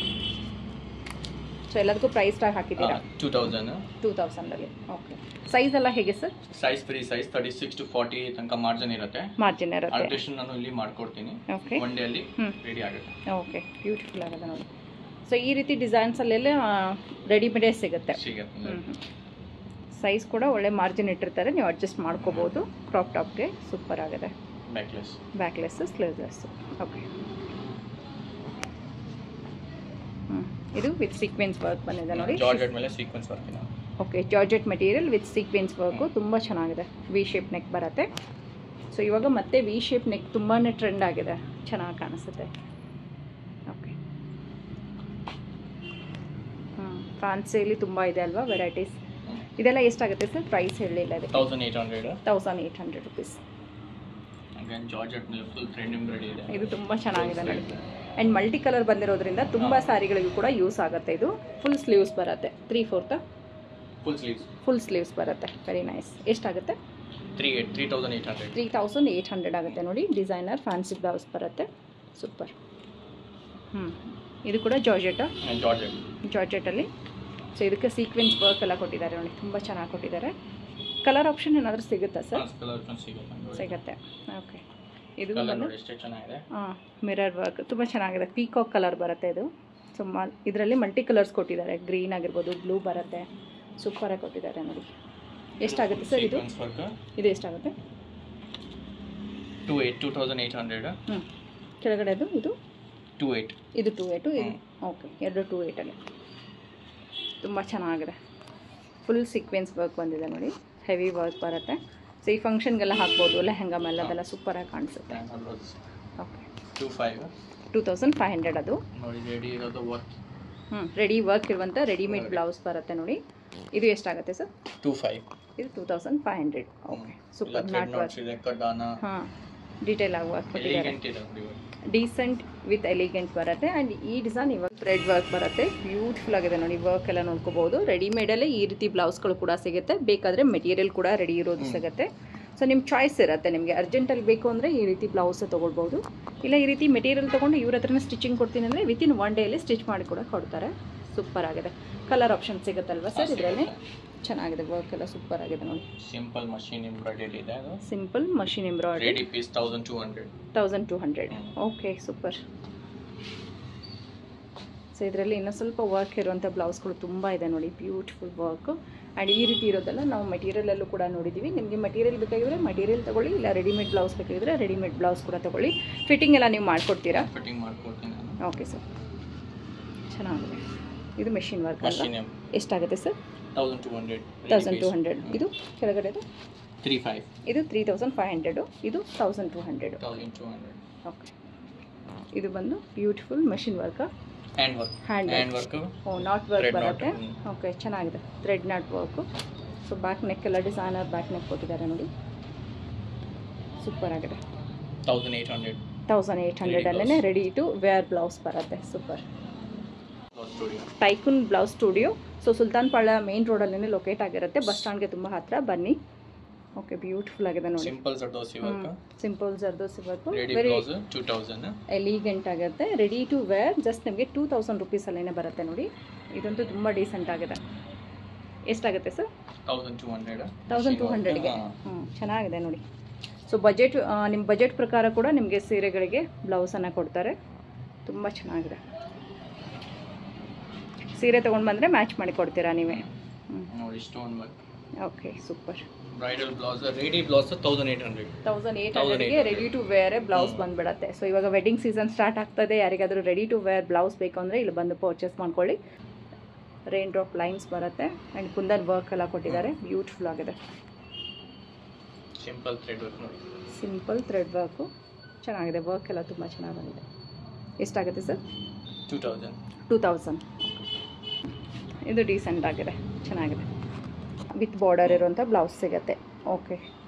ಸೊ ಎಲ್ಲದಕ್ಕೂ ಪ್ರೈಸ್ ಟ್ಯಾಗ್ ಹಾಕಿದ್ದೀರಾ? 2000 ಓಕೆ. ಸೈಜ್ ಎಲ್ಲ ಹೇಗೆ sir?
Size free size 36 to 40 ತನಕ ಮಾರ್ಜಿನ್ ಇರುತ್ತೆ. ಆಲ್ಟ್ರೇಷನ್ ನಾನು ಇಲ್ಲಿ ಮಾಡ್ಕೊಡ್ತೀನಿ.
ಓಕೆ.
ಒನ್ ಡೇ ಅಲ್ಲಿ ರೆಡಿ ಆಗುತ್ತೆ.
ಓಕೆ, ಬ್ಯೂಟಿಫುಲ್ ಆಗಿದೆ ನೋಡಿ. ಸೊ ಈ ರೀತಿ ಡಿಸೈನ್ಸ್ ಅಲ್ಲೆಲ್ಲ ರೆಡಿಮೇಡೇ ಸಿಗುತ್ತೆ. ಸೈಜ್ ಕೂಡ ಒಳ್ಳೆ ಮಾರ್ಜಿನ್ ಇಟ್ಟಿರ್ತಾರೆ. ನೀವು ಅಡ್ಜಸ್ಟ್ ಮಾಡ್ಕೋಬಹುದು. ಕ್ರಾಪ್ ಟಾಪ್ಗೆ ಸೂಪರ್ ಆಗಿದೆ. Backless sleeveless. ಓಕೆ. ಇದು ವಿತ್ ಸೀಕ್ವೆನ್ಸ್ ವರ್ಕ್ ಬಂದಿದೆ ನೋಡಿ.
ಜಾರ್ಜೆಟ್ ಮೇಲೆ ಸೀಕ್ವೆನ್ಸ್ ವರ್ಕ್ ಇದೆ.
Okay, georgette material with sequence work ತುಂಬ ಚೆನ್ನಾಗಿದೆ. ವಿ ಶೇಪ್ ನೆಕ್ ಬರುತ್ತೆ. ಸೊ ಇವಾಗ ಮತ್ತೆ ವಿ ಶೇಪ್ ನೆಕ್ ತುಂಬಾ ಟ್ರೆಂಡ್ ಆಗಿದೆ. ಚೆನ್ನಾಗಿ ಕಾಣಿಸುತ್ತೆ. ಓಕೆ. ಫ್ಯಾನ್ಸಿಯಲ್ಲಿ ತುಂಬ ಇದೆ ಅಲ್ವಾ ವೆರೈಟೀಸ್. ಇದೆಲ್ಲ ಎಷ್ಟಾಗುತ್ತೆ ಸರ್? ಪ್ರೈಸ್ ಹೇಳಲಿಲ್ಲ. ಇದೆ 1800 ರುಪೀಸ್. ಇದು ತುಂಬ ಚೆನ್ನಾಗಿದೆ ನೋಡಿ. ಆ್ಯಂಡ್ ಮಲ್ಟಿ ಕಲರ್ ಬಂದಿರೋದ್ರಿಂದ ತುಂಬ ಸ್ಯಾರಿಗಳಿಗೂ ಕೂಡ ಯೂಸ್ ಆಗುತ್ತೆ. ಇದು ಫುಲ್ ಸ್ಲೀವ್ಸ್ ಬರುತ್ತೆ. 3/4 ಫುಲ್ ಸ್ಲೀವ್ಸ್ ಬರುತ್ತೆ. Very nice. ಎಷ್ಟಾಗುತ್ತೆ? 3800 ಆಗುತ್ತೆ ನೋಡಿ. ಡಿಸೈನರ್ ಫ್ಯಾನ್ಸಿ ಬ್ಲೌಸ್ ಬರುತ್ತೆ. ಸೂಪರ್. ಇದು ಕೂಡ ಜಾರ್ಜೆಟಲ್ಲಿ. ಸೊ ಇದಕ್ಕೆ ಸೀಕ್ವೆನ್ಸ್ ವರ್ಕ್ ಎಲ್ಲ ಕೊಟ್ಟಿದ್ದಾರೆ ನೋಡಿ. ತುಂಬ ಚೆನ್ನಾಗಿ ಕೊಟ್ಟಿದ್ದಾರೆ. ಕಲರ್ ಆಪ್ಷನ್ ಏನಾದರೂ ಸಿಗುತ್ತಾ ಸರ್? ಸಿಗುತ್ತೆ. ಓಕೆ. ಇದು ಮಿರರ್ ವರ್ಕ್ ತುಂಬ ಚೆನ್ನಾಗಿದೆ. ಪೀಕಾಕ್ ಕಲರ್ ಬರುತ್ತೆ ಇದು. ಸೊ ಇದರಲ್ಲಿ ಮಲ್ಟಿ ಕಲರ್ಸ್ ಕೊಟ್ಟಿದ್ದಾರೆ. ಗ್ರೀನ್ ಆಗಿರ್ಬೋದು, ಬ್ಲೂ ಬರುತ್ತೆ. ಸೂಪರಾಗಿ ಕೊಟ್ಟಿದ್ದಾರೆ ನೋಡಿ. ಎಷ್ಟಾಗುತ್ತೆ ಸರ್ ಇದು? ಇದು ಎಷ್ಟಾಗುತ್ತೆ?
2800.
ಕೆಳಗಡೆದು ಇದು
28.
ಇದು 28. ಓಕೆ, ಎರಡು 28ಅಲ್ಲಿ. ತುಂಬ ಚೆನ್ನಾಗಿದೆ. ಫುಲ್ ಸೀಕ್ವೆನ್ಸ್ ವರ್ಕ್ ಬಂದಿದೆ ನೋಡಿ. ಹೆವಿ ವರ್ಕ್ ಬರುತ್ತೆ. ಸೊ ಈ ಫಂಕ್ಷನ್ಗೆಲ್ಲ ಹಾಕ್ಬೋದು. ಲೆಹೆಂಗಾ ಮೇಲೆ ಅದೆಲ್ಲ ಸೂಪರಾಗಿ ಕಾಣಿಸುತ್ತೆ. ಓಕೆ. 2500 ಅದು. ರೆಡಿ ವರ್ಕ್ ಇರುವಂಥ ರೆಡಿಮೇಡ್ ಬ್ಲೌಸ್ ಬರುತ್ತೆ ನೋಡಿ. ಇದು ಎಷ್ಟಾಗುತ್ತೆ ಸರ್?
25.
ಇದು 2500. Okay, super. Not work. ಹಾಂ, ಡೀಟೇಲ್ ಆಗಿ ವರ್ಕ್ ಕೊಟ್ಟಿದ್ದಾರೆ. ಡೀಸೆಂಟ್ ವಿತ್ ಎಲಿಗೆಂಟ್ ಬರುತ್ತೆ. ಆ್ಯಂಡ್ ಈ ಡಿಸೈನ್ ಇವಾಗ ಥ್ರೆಡ್ ವರ್ಕ್ ಬರುತ್ತೆ. ಬ್ಯೂಟಿಫುಲ್ ಆಗಿದೆ ನೋಡಿ. ವರ್ಕ್ ಎಲ್ಲ ನೋಡ್ಕೋಬಹುದು. ರೆಡಿಮೇಡಲ್ಲೇ ಈ ರೀತಿ ಬ್ಲೌಸ್ಗಳು ಕೂಡ ಸಿಗುತ್ತೆ. ಬೇಕಾದರೆ ಮೆಟೀರಿಯಲ್ ಕೂಡ ರೆಡಿ ಇರೋದು ಸಿಗುತ್ತೆ. ಸೊ ನಿಮ್ಮ ಚಾಯ್ಸ್ ಇರುತ್ತೆ, ನಿಮಗೆ ಅರ್ಜೆಂಟಲ್ಲಿ ಬೇಕು ಅಂದರೆ ಈ ರೀತಿ ಬ್ಲೌಸ್ ತೊಗೊಳ್ಬೋದು, ಇಲ್ಲ ಈ ರೀತಿ ಮೆಟೀರಿಯಲ್ ತೊಗೊಂಡು ಇವ್ರ ಹತ್ರನೇ ಸ್ಟಿಚಿಂಗ್ ಕೊಡ್ತೀನಿ ಅಂದರೆ ವಿತಿನ್ 1 ಡೇಲಿ ಸ್ಟಿಚ್ ಮಾಡಿ ಕೂಡ ಕೊಡ್ತಾರೆ. ಸೂಪರ್ ಆಗಿದೆ. ಕಲರ್ ಆಪ್ಷನ್ ಸಿಗುತ್ತಲ್ವ ಸರ್ ಇದರಲ್ಲಿ? ಚೆನ್ನಾಗಿದೆ, ವರ್ಕ್ ಎಲ್ಲ ಸೂಪರ್ ಆಗಿದೆ ನೋಡಿ.
ಸಿಂಪಲ್ ಮಷೀನ್ ಎಂಬ್ರಾಯ್ಡರಿ ಇದೆ ಅದು.
Simple machine embroidery.
Ready piece 1200.
Okay super. So ಇದರಲ್ಲಿ ಇನ್ನೂ ಸ್ವಲ್ಪ ವರ್ಕ್ ಇರುವಂಥ ಬ್ಲೌಸ್ಗಳು ತುಂಬ ಇದೆ ನೋಡಿ, ಬ್ಯೂಟಿಫುಲ್ ವರ್ಕು. ಆ್ಯಂಡ್ ಈ ರೀತಿ ಇರೋದೆಲ್ಲ ನಾವು ಮೆಟೀರಿಯಲಲ್ಲೂ ಕೂಡ ನೋಡಿದ್ದೀವಿ. ನಿಮಗೆ ಮೆಟೀರಿಯಲ್ ಬೇಕಾಗಿದ್ರೆ ಮೆಟೀರಿಯಲ್ ತೊಗೊಳ್ಳಿ, ಇಲ್ಲ ರೆಡಿಮೇಡ್ ಬ್ಲೌಸ್ ಬೇಕಾಗಿದ್ರೆ ರೆಡಿಮೇಡ್ ಬ್ಲೌಸ್ ಕೂಡ ತೊಗೊಳ್ಳಿ. ಫಿಟ್ಟಿಂಗ್ ಎಲ್ಲ ನೀವು ಮಾಡಿಕೊಡ್ತೀರಾ?
ಫಿಟ್ಟಿಂಗ್ ಮಾಡ್ಕೊಡ್ತೀನಿ.
ಓಕೆ ಸರ್, ಚೆನ್ನಾಗಿದೆ. ಇದು ಮೆಷಿನ್ ವರ್ಕ್ ಅಲ್ಲ? ಎಷ್ಟಾಗುತ್ತೆ ಸರ್? 1200. ಇದು ಕೆಳಗಡೆದು
35.
ಇದು 3500. ಇದು 1200. ಓಕೆ. ಇದು ಬಂದು beautiful machine work, hand work. Oh, knot work ಬರುತ್ತೆ. ಓಕೆ, ಚೆನ್ನಾಗಿದೆ. Thread knot work. So back neck ಎಲ್ಲ ಡಿಸೈನರ್ ಬ್ಯಾಕ್ ನೆಕ್ ಕೊಟ್ಟಿದ್ದಾರೆ ನೋಡಿ, ಸೂಪರ್ ಆಗಿದೆ. 1800 ರೆಡಿ ಟು ವೇರ್ ಬ್ಲೌಸ್ ಬರುತ್ತೆ. Super. Tycoon Blouse Studio. So Sultan Palya main ರೋಡಲ್ಲೇ ಲೊಕೇಟ್ ಆಗಿರುತ್ತೆ, ಬಸ್ ಸ್ಟ್ಯಾಂಡ್ಗೆ ತುಂಬ ಹತ್ತಿರ ಬನ್ನಿ. ಓಕೆ, ಬ್ಯೂಟಿಫುಲ್ ಆಗಿದೆ ನೋಡಿ.
Simple zardosi work,
very elegant ಆಗುತ್ತೆ. ರೆಡಿ ಟು ವೇರ್, ಜಸ್ಟ್ ನಿಮಗೆ 2000 ರುಪೀಸಲ್ಲೇ ಬರುತ್ತೆ ನೋಡಿ. ಇದಂತೂ ತುಂಬ ಡೀಸೆಂಟ್ ಆಗಿದೆ. ಎಷ್ಟಾಗುತ್ತೆ ಸರ್? 1200ಗೆ. ಚೆನ್ನಾಗಿದೆ ನೋಡಿ. ಸೊ ಬಜೆಟ್, ನಿಮ್ಮ ಬಜೆಟ್ ಪ್ರಕಾರ ಕೂಡ ನಿಮಗೆ ಸೀರೆಗಳಿಗೆ ಬ್ಲೌಸನ್ನು ಕೊಡ್ತಾರೆ. ತುಂಬ ಚೆನ್ನಾಗಿದೆ. ಸೀರೆ ತೊಗೊಂಡು ಬಂದರೆ ಮ್ಯಾಚ್ ಮಾಡಿ ಕೊಡ್ತೀರಾ ನೀವೇ? Okay, super.
Bridal blouse, ready blouse
1800ಗೆ ರೆಡಿ ಟು ವೇರ್ ಬ್ಲೌಸ್ ಬಂದುಬಿಡುತ್ತೆ. ಸೊ ಇವಾಗ ವೆಡ್ಡಿಂಗ್ ಸೀಸನ್ ಸ್ಟಾರ್ಟ್ ಆಗ್ತದೆ, ಯಾರಿಗಾದರೂ ರೆಡಿ ಟು ವೇರ್ ಬ್ಲೌಸ್ ಬೇಕು ಅಂದರೆ ಇಲ್ಲಿ ಬಂದು ಪರ್ಚೇಸ್ ಮಾಡ್ಕೊಳ್ಳಿ. ರೈನ್ ಡ್ರಾಪ್ ಲೈನ್ಸ್ ಬರುತ್ತೆ ಆ್ಯಂಡ್ ಕುಂದನ್ ವರ್ಕ್ ಎಲ್ಲ ಕೊಟ್ಟಿದ್ದಾರೆ, ಬ್ಯೂಟಿಫುಲ್ ಆಗಿದೆ. ಸಿಂಪಲ್ ಥ್ರೆಡ್ ವರ್ಕು ಚೆನ್ನಾಗಿದೆ, ವರ್ಕ್ ಎಲ್ಲ ತುಂಬ ಚೆನ್ನಾಗಿ ಬಂದಿದೆ. ಎಷ್ಟಾಗುತ್ತೆ ಸರ್? 2000. ಇದು ಡೀಸೆಂಟ್ ಆಗಿದೆ, ಚೆನ್ನಾಗಿದೆ. ವಿತ್ ಬಾರ್ಡರ್ ಇರುವಂಥ ಬ್ಲೌಸ್ ಸಿಗುತ್ತೆ. ಓಕೆ.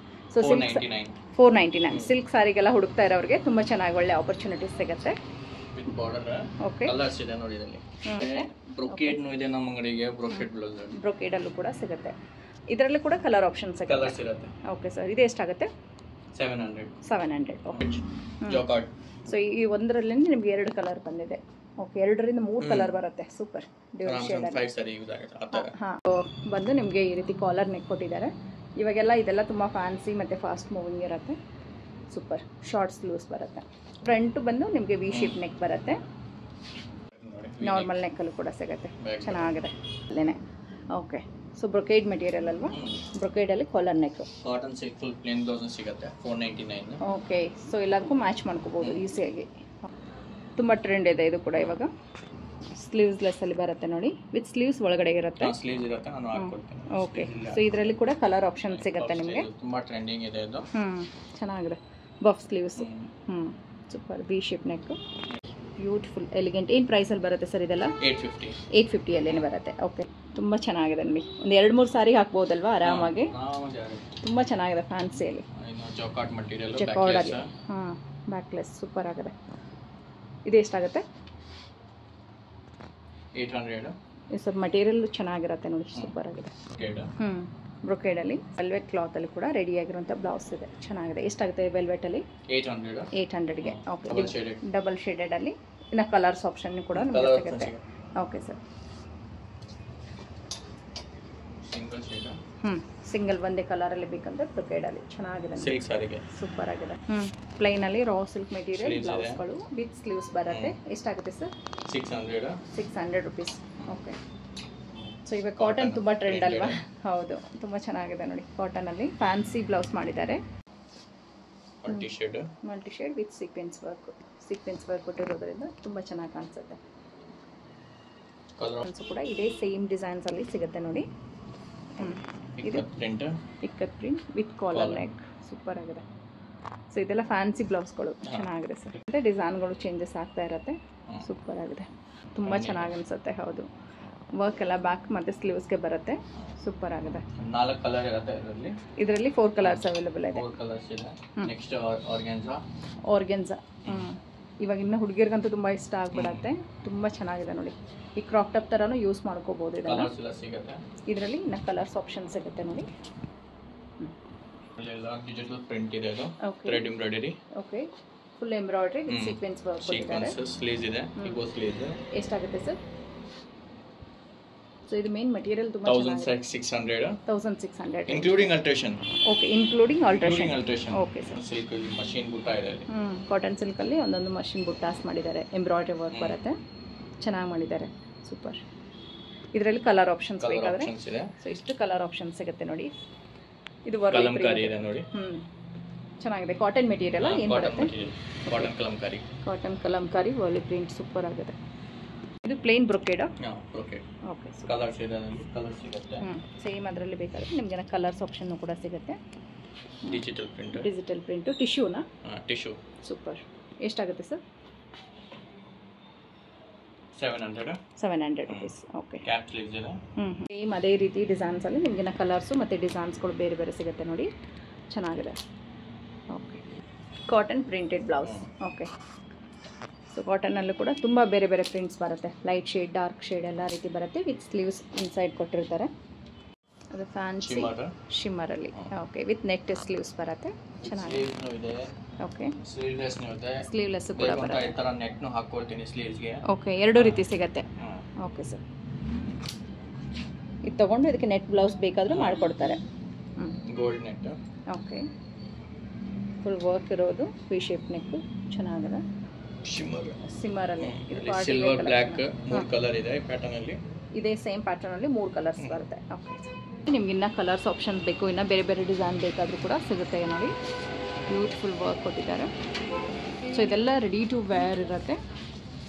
ಸೊ 499 ಸಿಲ್ಕ್ ಸಾರಿಗೆಲ್ಲ ಹುಡುಕ್ತಾ ಇರೋರಿಗೆ ತುಂಬ ಚೆನ್ನಾಗಿ ಒಳ್ಳೆ ಆಪರ್ಚುನಿಟೀಸ್ ಸಿಗುತ್ತೆ. ಓಕೆ. ಬ್ರೊಕೇಡಲ್ಲೂ ಕೂಡ ಸಿಗುತ್ತೆ. ಇದರಲ್ಲೂ ಕೂಡ ಕಲರ್ ಆಪ್ಷನ್ ಸಿಗುತ್ತೆ. ಓಕೆ ಸರ್, ಇದು ಎಷ್ಟಾಗುತ್ತೆ? 700. ಓಕೆ. ಸೊ ಈ ಒಂದರಲ್ಲಿ ನಿಮ್ಗೆ 2 ಕಲರ್ ಬಂದಿದೆ. ಓಕೆ, 2ರಿಂದ 3 ಕಲರ್ ಬರುತ್ತೆ. ಸೂಪರ್. ಹಾಂ, ಬಂದು ನಿಮಗೆ ಈ ರೀತಿ ಕಾಲರ್ ನೆಕ್ ಕೊಟ್ಟಿದ್ದಾರೆ. ಇವಾಗೆಲ್ಲ ಇದೆಲ್ಲ ತುಂಬ ಫ್ಯಾನ್ಸಿ ಮತ್ತು ಫಾಸ್ಟ್ ಮೂವಿಂಗ್ ಇರುತ್ತೆ. ಸೂಪರ್. ಶಾರ್ಟ್ ಸ್ಲೀವ್ಸ್ ಬರುತ್ತೆ. ಫ್ರಂಟು ಬಂದು ನಿಮಗೆ ವಿ ಶೇಪ್ ನೆಕ್ ಬರುತ್ತೆ. ನಾರ್ಮಲ್ ನೆಕ್ಕಲ್ಲೂ ಕೂಡ ಸಿಗುತ್ತೆ, ಚೆನ್ನಾಗಿದೆ ಅಲ್ಲೇ. ಓಕೆ. ಸೊ ಬ್ರೊಕೇಡ್ ಮೆಟೀರಿಯಲ್ ಅಲ್ವಾ? ಬ್ರೊಕೇಡಲ್ಲಿ collar neck.
Cotton silk full plain blouse ಸಿಗುತ್ತೆ 499.
ಓಕೆ. ಸೊ ಎಲ್ಲದಕ್ಕೂ ಮ್ಯಾಚ್ ಮಾಡ್ಕೋಬೋದು ಈಸಿಯಾಗಿ. ತುಂಬ ಟ್ರೆಂಡ್ ಇದೆ ಇದು ಕೂಡ ಇವಾಗ. ಸ್ಲೀವ್ಸ್ಲೆಸ್ ಅಲ್ಲಿ ಬರುತ್ತೆ ನೋಡಿ, ವಿತ್ ಸ್ಲೀವ್ಸ್ ಒಳಗಡೆ ಇರುತ್ತೆ. ಓಕೆ. ಸೊ ಇದರಲ್ಲಿ ಕೂಡ ಕಲರ್ ಆಪ್ಷನ್ ಸಿಗುತ್ತೆ ನಿಮಗೆ.
ತುಂಬಾ ಟ್ರೆಂಡಿಂಗ್ ಇದೆ ಇದು.
ಚೆನ್ನಾಗಿದೆ. Puff sleeves. Super. V shape neck, beautiful, elegant. ಏನು ಪ್ರೈಸಲ್ಲಿ ಬರುತ್ತೆ ಸರ್ ಇದೆಲ್ಲ? 850 ಅಲ್ಲೇನೆ ಬರುತ್ತೆ. ಓಕೆ, ತುಂಬ ಚೆನ್ನಾಗಿದೆ ನೋಡಿ. ಒಂದು 2-3 ಸಾರಿ ಹಾಕ್ಬೋದಲ್ವಾ ಆರಾಮಾಗಿ? ತುಂಬ ಚೆನ್ನಾಗಿದೆ ಫ್ಯಾನ್ಸಿಯಲ್ಲಿ. ಜಕಾರ್ಡಲ್ಲಿ. ಹಾಂ, ಬ್ಯಾಕ್ಲೆಸ್ ಸೂಪರ್ ಆಗಿದೆ. ಇದು ಎಷ್ಟಾಗುತ್ತೆ?
800.
ಸರ್ ಮಟೀರಿಯಲ್ ಚೆನ್ನಾಗಿರುತ್ತೆ ನೋಡಿ, ಸೂಪರ್ ಆಗಿದೆ. ಬ್ರೊಕೇಡಲ್ಲಿ ವೆಲ್ವೆಟ್ ಕ್ಲಾತಲ್ಲಿ ಕೂಡ ರೆಡಿಯಾಗಿರುವಂಥ ಬ್ಲೌಸ್ ಇದೆ, ಚೆನ್ನಾಗಿದೆ. ಎಷ್ಟಾಗುತ್ತೆ ವೆಲ್ವೆಟಲ್ಲಿ? 800ಗೆ. ಓಕೆ. ಡಬಲ್ ಶೇಡೆಡಲ್ಲಿ ಇನ್ನು ಕಲರ್ಸ್ ಆಪ್ಷನ್ ಕೂಡ ನಿಮಗೆ ಸಿಗುತ್ತೆ. Okay sir. ಸಿಂಗಲ್ ಒಂದೇ ಕಲರಲ್ಲಿ ಬೇಕಂದ್ರೆ ಬ್ರೊಕೇಡಲ್ಲಿ ಚೆನ್ನಾಗಿದೆ, ಸೂಪರ್ ಆಗಿದೆ. ಪ್ಲೈನಲ್ಲಿ ರಾ ಸಿಲ್ಕ್ ಮೆಟೀರಿಯಲ್ ಬ್ಲೌಸ್ಗಳು ವಿತ್ ಸ್ಲೀವ್ಸ್ ಬರುತ್ತೆ. ಎಷ್ಟಾಗುತ್ತೆ ಸರ್? 600 ರುಪೀಸ್. ಓಕೆ. ಸೊ ಇವಾಗ ಕಾಟನ್ ತುಂಬ ಟ್ರೆಂಡ್ ಅಲ್ವಾ? ಹೌದು, ತುಂಬ ಚೆನ್ನಾಗಿದೆ ನೋಡಿ. ಕಾಟನಲ್ಲಿ ಫ್ಯಾನ್ಸಿ ಬ್ಲೌಸ್ ಮಾಡಿದ್ದಾರೆ. Multi shade with sequence work ಕೊಟ್ಟಿರೋದ್ರಿಂದ ತುಂಬ ಚೆನ್ನಾಗಿ ಕಾಣಿಸುತ್ತೆ. ಕೂಡ ಇದೇ ಸೇಮ್ ಡಿಸೈನ್ಸ್ ಅಲ್ಲಿ ಸಿಗುತ್ತೆ ನೋಡಿ. Ikat print with collar neck, super ಆಗಿದೆ. ಸೊ ಇದೆಲ್ಲ ಫ್ಯಾನ್ಸಿ ಬ್ಲೌಸ್ಗಳು ಚೆನ್ನಾಗಿದೆ ಸರ್. ಮತ್ತು ಡಿಸೈನ್ಗಳು ಚೇಂಜಸ್ ಆಗ್ತಾ ಇರುತ್ತೆ, ಸೂಪರ್ ಆಗಿದೆ, ತುಂಬ ಚೆನ್ನಾಗಿ ಅನಿಸುತ್ತೆ. ಹೌದು, ವರ್ಕ್ ಎಲ್ಲ ಬ್ಯಾಕ್ ಮತ್ತು ಸ್ಲೀವ್ಸ್ಗೆ ಬರುತ್ತೆ, ಸೂಪರ್ ಆಗಿದೆ.
4 ಕಲರ್ ಇರುತ್ತೆ
ಇದರಲ್ಲಿ 4 ಕಲರ್ಸ್ ಅವೈಲೇಬಲ್ ಇದೆ.
Next
organza. ಇವಾಗ ಇನ್ನು ಹುಡುಗಿರ್ಗಂತೂ ತುಂಬ ಇಷ್ಟ ಆಗಿಬಿಡತ್ತೆ, ತುಂಬ ಚೆನ್ನಾಗಿದೆ ನೋಡಿ. ಈ ಕ್ರಾಪ್ ಟಾಪ್ ಥರನೂ ಯೂಸ್ ಮಾಡ್ಕೋಬೋದು ಇದನ್ನು. ಇದರಲ್ಲಿ ಇನ್ನು ಕಲರ್ಸ್ ಆಪ್ಷನ್ ಸಿಗುತ್ತೆ ನೋಡಿ.
ಎಲ್ಲ ಡಿಜಿಟಲ್ ಪ್ರಿಂಟ್ ಇದೆ ಅದು
okay
thread embroidery
okay full embroidery with sequence work ಕೊಟ್ಟಿದ್ದಾರೆ
ಸೀಕ್ವೆನ್ಸ್ ಸ್ಲೀವ್ಸ್ ಇದೆ ಇಗೋ ಸ್ಲೀವ್ಸ್
ಎಷ್ಟಾಗುತ್ತೆ ಸರ್ ಸೊ ಇದು ಮೇನ್ ಮೆಟೀರಿಯಲ್ ತುಂಬಾ
1600
1600
including alteration
okay including alteration
okay sir silk machine ಬುಟ್ಟ ಇದೆ ಅಲ್ಲಿ
ಕಾಟನ್ ಸಿಲ್ಕ್ ಅಲ್ಲಿ ಒಂದೊಂದು ಮಷೀನ್ ಬುಟ್ಟಾಸ್ ಮಾಡಿದ್ದಾರೆ ಎಂಬ್ರಾಯ್ಡ್ರಿ ವರ್ಕ್ ಬರುತ್ತೆ ಚೆನ್ನಾಗಿ ಮಾಡಿದ್ದಾರೆ ಸೂಪರ್ ಇದರಲ್ಲಿ ಕಲರ್ ಆಪ್ಷನ್ಸ್ ಬೇಕಾದ್ರೆ ಸೊ ಇಷ್ಟು ಕಲರ್ ಆಪ್ಷನ್ಸ್ ಸಿಗುತ್ತೆ ನೋಡಿ ಇದು ವರ್ಕ್
ಕಲಂಕಾರಿ ಇದೆ ನೋಡಿ
ಚೆನ್ನಾಗಿದೆ ಕಾಟನ್ ಮೆಟೀರಿಯಲ್ ಏನು ಬರುತ್ತೆ
cotton
kalamkari Warli print super ಆಗಿದೆ ಇದು plain brocade
brocade
okay
colours ಇದೆ ಅಲ್ಲಿ ಕಲರ್ ಸಿಗುತ್ತೆ
ಸೇಮ್ ಅದರಲ್ಲಿ ಬೇಕಾದ್ರೆ ನಿಮಗೆ ಕಲರ್ಸ್ ಆಪ್ಷನ್ ಕೂಡ ಸಿಗುತ್ತೆ
ಡಿಜಿಟಲ್ ಪ್ರಿಂಟ್
ಟಿಶ್ಯೂನಾ
ಟಿಶ್ಯೂ
ಸೂಪರ್ ಎಷ್ಟಾಗುತ್ತೆ sir
700
rupees okay
cap sleeves ಇದೆ
ಸೇಮ್ ಅದೇ ರೀತಿ ಡಿಸೈನ್ಸ್ ಅಲ್ಲಿ ನಿಮಗೆ ಕಲರ್ಸು ಮತ್ತು ಡಿಸೈನ್ಸ್ಗಳು ಬೇರೆ ಬೇರೆ ಸಿಗುತ್ತೆ ನೋಡಿ ಚೆನ್ನಾಗಿದೆ okay cotton printed blouse okay so ಕಾಟನಲ್ಲೂ ಕೂಡ ತುಂಬ ಬೇರೆ ಬೇರೆ ಪ್ರಿಂಟ್ಸ್ ಬರುತ್ತೆ ಲೈಟ್ ಶೇಡ್ ಡಾರ್ಕ್ ಶೇಡ್ ಎಲ್ಲ ರೀತಿ ಬರುತ್ತೆ ವಿತ್ ಸ್ಲೀವ್ಸ್ ಇನ್ಸೈಡ್ ಕೊಟ್ಟಿರ್ತಾರೆ ಅದು ಫ್ಯಾನ್ಸಿ ಶಿಮ್ಮರಲ್ಲಿ ಓಕೆ ವಿತ್ ನೆಟ್ ಸ್ಲೀವ್ಸ್ ಬರುತ್ತೆ ಚೆನ್ನಾಗಿದೆ ಓಕೆ ಸ್ಲೀವ್ಲೆಸ್ ಕೂಡ ಬರುತ್ತೆ
ನೆಟ್ನು ಹಾಕೊಳ್ತೀನಿ ಸ್ಲೀವ್ಸ್ಗೆ
ಓಕೆ ಎರಡೂ ರೀತಿ ಸಿಗುತ್ತೆ ಓಕೆ ಸರ್ ಇದು ತಗೊಂಡು ಇದಕ್ಕೆ ನೆಟ್ ಬ್ಲೌಸ್ ಬೇಕಾದರೂ ಮಾಡಿಕೊಡ್ತಾರೆ
gold net
okay full work ಇರೋದು ವಿ ಶೇಪ್ ನೆಕ್ ಚೆನ್ನಾಗಿದೆ ಸಿಮ್ಮರಲ್ಲಿ ಇದು
ಸಿಲ್ವರ್ ಬ್ಲ್ಯಾಕ್ ಮೂರು ಕಲರ್ ಇದೆ ಪ್ಯಾಟರ್ನ್ ಅಲ್ಲಿ
ಇದೇ ಸೇಮ್ ಪ್ಯಾಟರ್ನ್ ಅಲ್ಲಿ 3 ಕಲರ್ಸ್ ಬರುತ್ತೆ ಓಕೆ ನಿಮ್ಗೆ ಇನ್ನೂ ಕಲರ್ಸ್ ಆಪ್ಷನ್ಸ್ ಬೇಕು ಇನ್ನೂ ಬೇರೆ ಬೇರೆ ಡಿಸೈನ್ ಬೇಕಾದರೂ ಕೂಡ ಸಿಗುತ್ತೆ ನೋಡಿ ಬ್ಯೂಟಿಫುಲ್ ವರ್ಕ್ ಕೊಟ್ಟಿದ್ದಾರೆ ಸೊ ಇದೆಲ್ಲ ರೆಡಿ ಟು ವೇರ್ ಇರುತ್ತೆ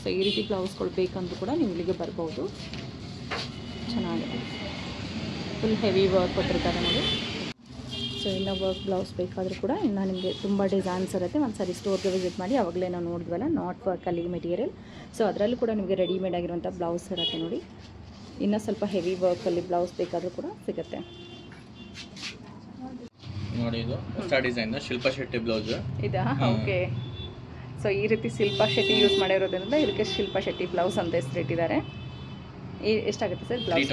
ಸೊ ಈ ರೀತಿ ಬ್ಲೌಸ್ಗಳು ಬೇಕಂದ್ರೂ ಕೂಡ ನೀವು ಇಲ್ಲಿಗೆ ಬರ್ಬೋದು ಚೆನ್ನಾಗಿದೆ ಫುಲ್ ಹೆವಿ ವರ್ಕ್ ಕೊಟ್ಟಿರ್ತಾರೆ ನೋಡಿ ಸೊ ಇನ್ನೂ ವರ್ಕ್ ಬ್ಲೌಸ್ ಬೇಕಾದರೂ ಕೂಡ ಇನ್ನು ನಿಮಗೆ ತುಂಬ ಡಿಸೈನ್ಸ್ ಇರುತ್ತೆ ಒಂದು ಸಾರಿ ಸ್ಟೋರ್ಗೆ ವಿಸಿಟ್ ಮಾಡಿ ಆವಾಗಲೇ ನಾವು ನೋಡಿದ್ವಲ್ಲ ನಾಟ್ ವರ್ಕಲ್ಲಿ ಮೆಟೀರಿಯಲ್ ಸೊ ಅದರಲ್ಲೂ ಕೂಡ ನಿಮಗೆ ರೆಡಿಮೇಡ್ ಆಗಿರುವಂಥ ಬ್ಲೌಸ್ ಇರುತ್ತೆ ನೋಡಿ ಇನ್ನೂ ಸ್ವಲ್ಪ ಹೆವಿ ವರ್ಕಲ್ಲಿ ಬ್ಲೌಸ್ ಬೇಕಾದರೂ ಕೂಡ ಸಿಗುತ್ತೆ
ನೋಡಿ ಇದು ಹೊಸ ಡಿಸೈನ್ ಶಿಲ್ಪಾ ಶೆಟ್ಟಿ ಬ್ಲೌಸ್
ಇದಾ ಓಕೆ ಸೊ ಈ ರೀತಿ ಶಿಲ್ಪಾ ಶೆಟ್ಟಿ ಯೂಸ್ ಮಾಡಿರೋದ್ರಿಂದ ಇದಕ್ಕೆ ಶಿಲ್ಪಾ ಶೆಟ್ಟಿ ಬ್ಲೌಸ್ ಅಂತ ಹೆಸರಿಟ್ಟಿದ್ದಾರೆ ಎಷ್ಟಾಗುತ್ತೆ ಸರ್ ಬ್ಲೌಸ್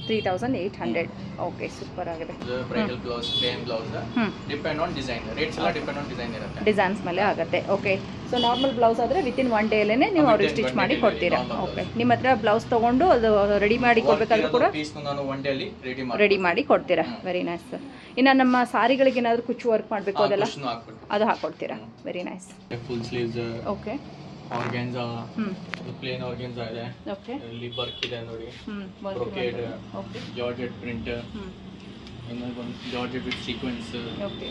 3800 ಓಕೆ ಸೂಪರ್ ಆಗಿದೆ
bridal blouse plain blouse depend on design rates ಎಲ್ಲ ಡಿಪೆಂಡ್ ಆನ್ ಡಿಸೈನ್ ಇರುತ್ತೆ
ಡಿಸೈನ್ಸ್ ಮೇಲೆ ಆಗುತ್ತೆ ಓಕೆ ಸೊ ನಾರ್ಮಲ್ ಬ್ಲೌಸ್ ಆದರೆ ವಿತಿನ್ 1 ಡೇಲೇ ನೀವು ಅವ್ರಿಗೆ ಸ್ಟಿಚ್ ಮಾಡಿ ಕೊಡ್ತೀರಾ ಓಕೆ ನಿಮ್ಮ ಹತ್ರ ಬ್ಲೌಸ್ ತೊಗೊಂಡು ಅದು ರೆಡಿ ಮಾಡಿ ಕೊಡಬೇಕಾದ್ರೂ ಕೂಡ
ನಾನು 1 ಡೇಲಿ
ರೆಡಿ ಮಾಡಿ ಕೊಡ್ತೀರಾ ವೆರಿ ನೈಸ್ ಸರ್ ಇನ್ನು ನಮ್ಮ ಸಾರಿಗಳಿಗೆ ಏನಾದರೂ ಕುಚ್ಚು ವರ್ಕ್ ಮಾಡಬೇಕು ಅದೆಲ್ಲ ಅದು ಹಾಕ್ಕೊಡ್ತೀರಾ very nice
full sleeves
okay
organza plain organza ಇದೆ
ಓಕೆ
ಇಲ್ಲಿ ವರ್ಕ್ ಇದೆ ನೋಡಿ ಬ್ರೊಕೇಡ್
ಓಕೆ
ಜಾರ್ಜೆಟ್ ಪ್ರಿಂಟ್ ಇನ್ನೊಂದು ಒಂದು ಜಾರ್ಜೆಟ್ ವಿತ್ ಸೀಕ್ವೆನ್ಸ್
ಓಕೆ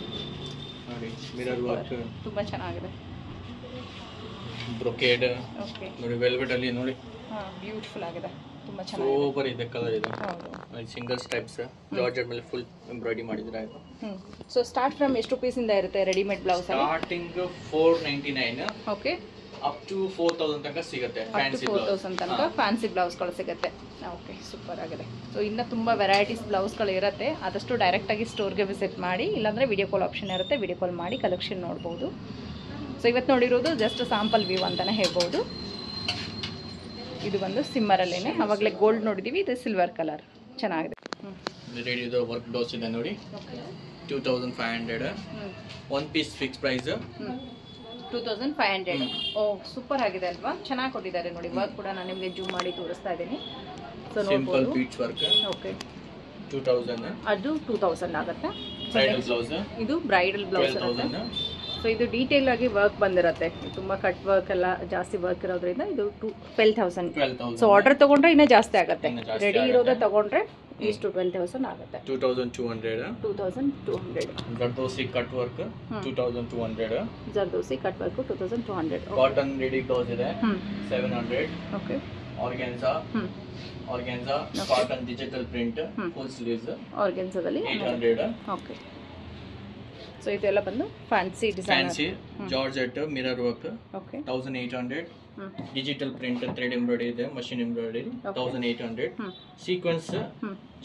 ನೋಡಿ ಮಿರರ್ ವರ್ಕ್
ತುಂಬಾ ಚೆನ್ನಾಗಿದೆ
ಬ್ರೊಕೇಡ್
ಓಕೆ
ನೋಡಿ ವೆಲ್ವೆಟ್ ಅಲ್ಲಿ ನೋಡಿ
ಬ್ಯೂಟಿಫುಲ್ ಆಗಿದೆ ತುಂಬಾ ಚೆನ್ನಾಗಿದೆ
ಸೂಪರ್ ಇದೆ ಕಲರ್ ಇದು
ಹೌದು
ಸಿಂಗಲ್ ಸ್ಟೈಪ್ಸ್ ಜಾರ್ಜೆಟ್ ಮೇಲೆ ಫುಲ್ ಎಂಬ್ರಾಯ್ಡರಿ ಮಾಡಿದ್ರೆ ಆಯ್ತು
ಸೊ ಸ್ಟಾರ್ಟ್ ಫ್ರಮ್ ಎಷ್ಟು ಪೀಸ್ ಇಂದ ಇರುತ್ತೆ readymade blouse
starting 499
okay
up to 4000 ತನಕ ಸಿಗುತ್ತೆ ಫ್ಯಾನ್ಸಿ ಬ್ಲೌಸ್
4000 ತನಕ ಫ್ಯಾನ್ಸಿ ಬ್ಲೌಸ್ಗಳು ಸಿಗುತ್ತೆ ಓಕೆ ಸೂಪರ್ ಆಗಿದೆ ಸೊ ಇನ್ನು ತುಂಬ ವೆರೈಟೀಸ್ ಬ್ಲೌಸ್ಗಳು ಇರುತ್ತೆ ಆದಷ್ಟು ಡೈರೆಕ್ಟಾಗಿ ಸ್ಟೋರ್ಗೆ ವಿಸಿಟ್ ಮಾಡಿ ಇಲ್ಲಾಂದರೆ ವಿಡಿಯೋ ಕಾಲ್ ಆಪ್ಷನ್ ಇರುತ್ತೆ ವಿಡಿಯೋ ಕಾಲ್ ಮಾಡಿ ಕಲೆಕ್ಷನ್ ನೋಡ್ಬೋದು ಸೊ ಇವತ್ತು ನೋಡಿರೋದು ಜಸ್ಟ್ ಸ್ಯಾಂಪಲ್ ವ್ಯೂ ಅಂತಲೇ ಹೇಳ್ಬೋದು ಇದು ಬಂದು ಸಿಮ್ಮರಲ್ಲೇನೆ ಆವಾಗಲೇ ಗೋಲ್ಡ್ ನೋಡಿದ್ದೀವಿ ಇದು ಸಿಲ್ವರ್ ಕಲರ್ ಚೆನ್ನಾಗಿದೆ
ರೆಡಿ ಇದು ವರ್ಕ್ ಬ್ಲೌಸ್ ಇದೆ ನೋಡಿ 2500 ಒನ್ ಪೀಸ್ ಫಿಕ್ಸ್ ಪ್ರೈಸ್
2500 ಓ ಸೂಪರ್ ಆಗಿದೆ ಅಲ್ವಾ ಚೆನ್ನಾಗಿ ಕೊಟ್ಟಿದ್ದಾರೆ ನೋಡಿ ವರ್ಕ್ ಕೂಡ ನಾನು ನಿಮಗೆ ಜೂಮ್ ಮಾಡಿ ತೋರಿಸ್ತಾ ಇದ್ದೀನಿ so
simple beads work
okay
2000
ಅದು 2000 ಆಗುತ್ತೆ
ಬ್ರೈಡಲ್ ಬ್ಲೌಸ್
ಇದು ಬ್ರೈಡಲ್ ಬ್ಲೌಸ್ ಇರುತ್ತೆ ಸೊ ಇದು ಡೀಟೇಲ್ ಆಗಿ ವರ್ಕ್ ಬಂದಿರುತ್ತೆ ತುಂಬ ಕಟ್ ವರ್ಕ್ ಎಲ್ಲ ಜಾಸ್ತಿ ವರ್ಕ್ ಇರೋದ್ರಿಂದ ಇದು 12000 ಸೊ ಆರ್ಡರ್ ತಗೊಂಡ್ರೆ ಇನ್ನೂ ಜಾಸ್ತಿ ಆಗುತ್ತೆ ರೆಡಿ ಇರೋದೇ ತಗೊಂಡ್ರೆ ಇಷ್ಟು 12000 ಆಗುತ್ತೆ
2200 zardosi cut work 2200
zardosi cut work 2200
cotton ready blouse ಇದೆ 700
okay
organza cotton digital print full sleeves
ಆರ್ಗಾನ್ಜಾದಲ್ಲಿ
800
ಓಕೆ ಸೊ ಇದೆಲ್ಲ ಬಂದು fancy design
fancy georgette mirror work
okay
1800 digital print thread embroidery ಇದೆ machine embroidery 1800 sequence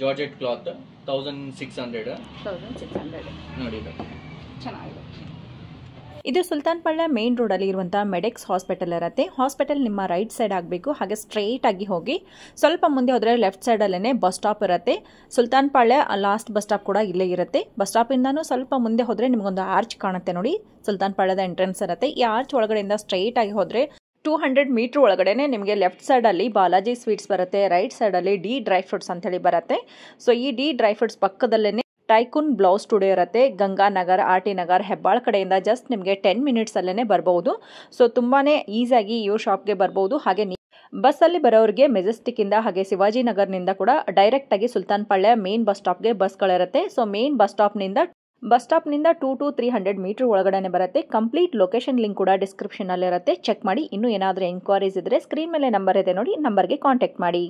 georgette cloth 1600
ನೋಡಿ ಇದು ಚೆನ್ನಾಗಿದೆ ಇದು Sultan Palya main ರೋಡಲ್ಲಿ ಇರುವಂಥ ಮೆಡೆಕ್ಸ್ ಹಾಸ್ಪಿಟಲ್ ಇರುತ್ತೆ. ಹಾಸ್ಪಿಟಲ್ ನಿಮ್ಮ ರೈಟ್ ಸೈಡ್ ಆಗಬೇಕು. ಹಾಗೆ ಸ್ಟ್ರೈಟ್ ಆಗಿ ಹೋಗಿ ಸ್ವಲ್ಪ ಮುಂದೆ ಹೋದರೆ ಲೆಫ್ಟ್ ಸೈಡಲ್ಲೇ ಬಸ್ ಸ್ಟಾಪ್ ಇರುತ್ತೆ. ಸುಲ್ತಾನ್ ಪಳ್ಳ ಲಾಸ್ಟ್ ಬಸ್ ಸ್ಟಾಪ್ ಕೂಡ ಇಲ್ಲೇ ಇರುತ್ತೆ. ಬಸ್ ಸ್ಟಾಪಿಂದನೂ ಸ್ವಲ್ಪ ಮುಂದೆ ಹೋದರೆ ನಿಮಗೊಂದು ಆರ್ಚ್ ಕಾಣುತ್ತೆ ನೋಡಿ, ಸುಲ್ತಾನ್ ಪಳ್ಳದ ಎಂಟ್ರೆನ್ಸ್ ಇರುತ್ತೆ. ಈ ಆರ್ಚ್ ಒಳಗಡೆಯಿಂದ ಸ್ಟ್ರೈಟ್ ಆಗಿ ಹೋದರೆ 200 ಮೀಟರ್ ಒಳಗಡೆನೆ ನಿಮಗೆ ಲೆಫ್ಟ್ ಸೈಡಲ್ಲಿ ಬಾಲಾಜಿ ಸ್ವೀಟ್ಸ್ ಬರುತ್ತೆ, ರೈಟ್ ಸೈಡಲ್ಲಿ ಡಿ ಡ್ರೈ ಫ್ರೂಟ್ಸ್ ಅಂತೇಳಿ ಬರುತ್ತೆ. ಸೊ ಈ ಡಿ ಡ್ರೈ ಫ್ರೂಟ್ಸ್ ಪಕ್ಕದಲ್ಲೇ ಟೈಕೂನ್ ಬ್ಲೌಸ್ ಸ್ಟುಡಿಯೋ ಇರುತ್ತೆ. ಗಂಗಾನಗರ್, ಆರ್.ಟಿ. ನಗರ್, ಹೆಬ್ಬಾಳ್ ಕಡೆಯಿಂದ ಜಸ್ಟ್ ನಿಮಗೆ 10 ಮಿನಿಟ್ಸಲ್ಲೇ ಬರ್ಬೋದು. ಸೊ ತುಂಬಾ ಈಸಿಯಾಗಿ ಈ ಶಾಪ್ಗೆ ಬರ್ಬೋದು. ಹಾಗೆ ಬಸ್ಸಲ್ಲಿ ಬರೋರಿಗೆ ಮೆಜೆಸ್ಟಿಕ್ಕಿಂದ ಹಾಗೆ ಶಿವಾಜಿನಗರ್ನಿಂದ ಕೂಡ ಡೈರೆಕ್ಟಾಗಿ ಸುಲ್ತಾನ್ ಪಳ್ಳ ಮೇನ್ ಬಸ್ ಸ್ಟಾಪ್ಗೆ ಬಸ್ಗಳಿರುತ್ತೆ. ಸೊ ಮೇನ್ ಬಸ್ ಸ್ಟಾಪ್ನಿಂದ 2 to 300 ಮೀಟರ್ ಒಳಗಡೆ ಬರುತ್ತೆ. ಕಂಪ್ಲೀಟ್ ಲೊಕೇಶನ್ ಲಿಂಕ್ ಕೂಡ ಡಿಸ್ಕ್ರಿಪ್ಷನಲ್ಲಿರುತ್ತೆ, ಚೆಕ್ ಮಾಡಿ. ಇನ್ನೂ ಏನಾದರೂ ಎಂಕ್ವೈರೀಸ್ ಇದ್ದರೆ ಸ್ಕ್ರೀನ್ ಮೇಲೆ ನಂಬರ್ ಇದೆ ನೋಡಿ, ನಂಬರ್ಗೆ ಕಾಂಟ್ಯಾಕ್ಟ್ ಮಾಡಿ.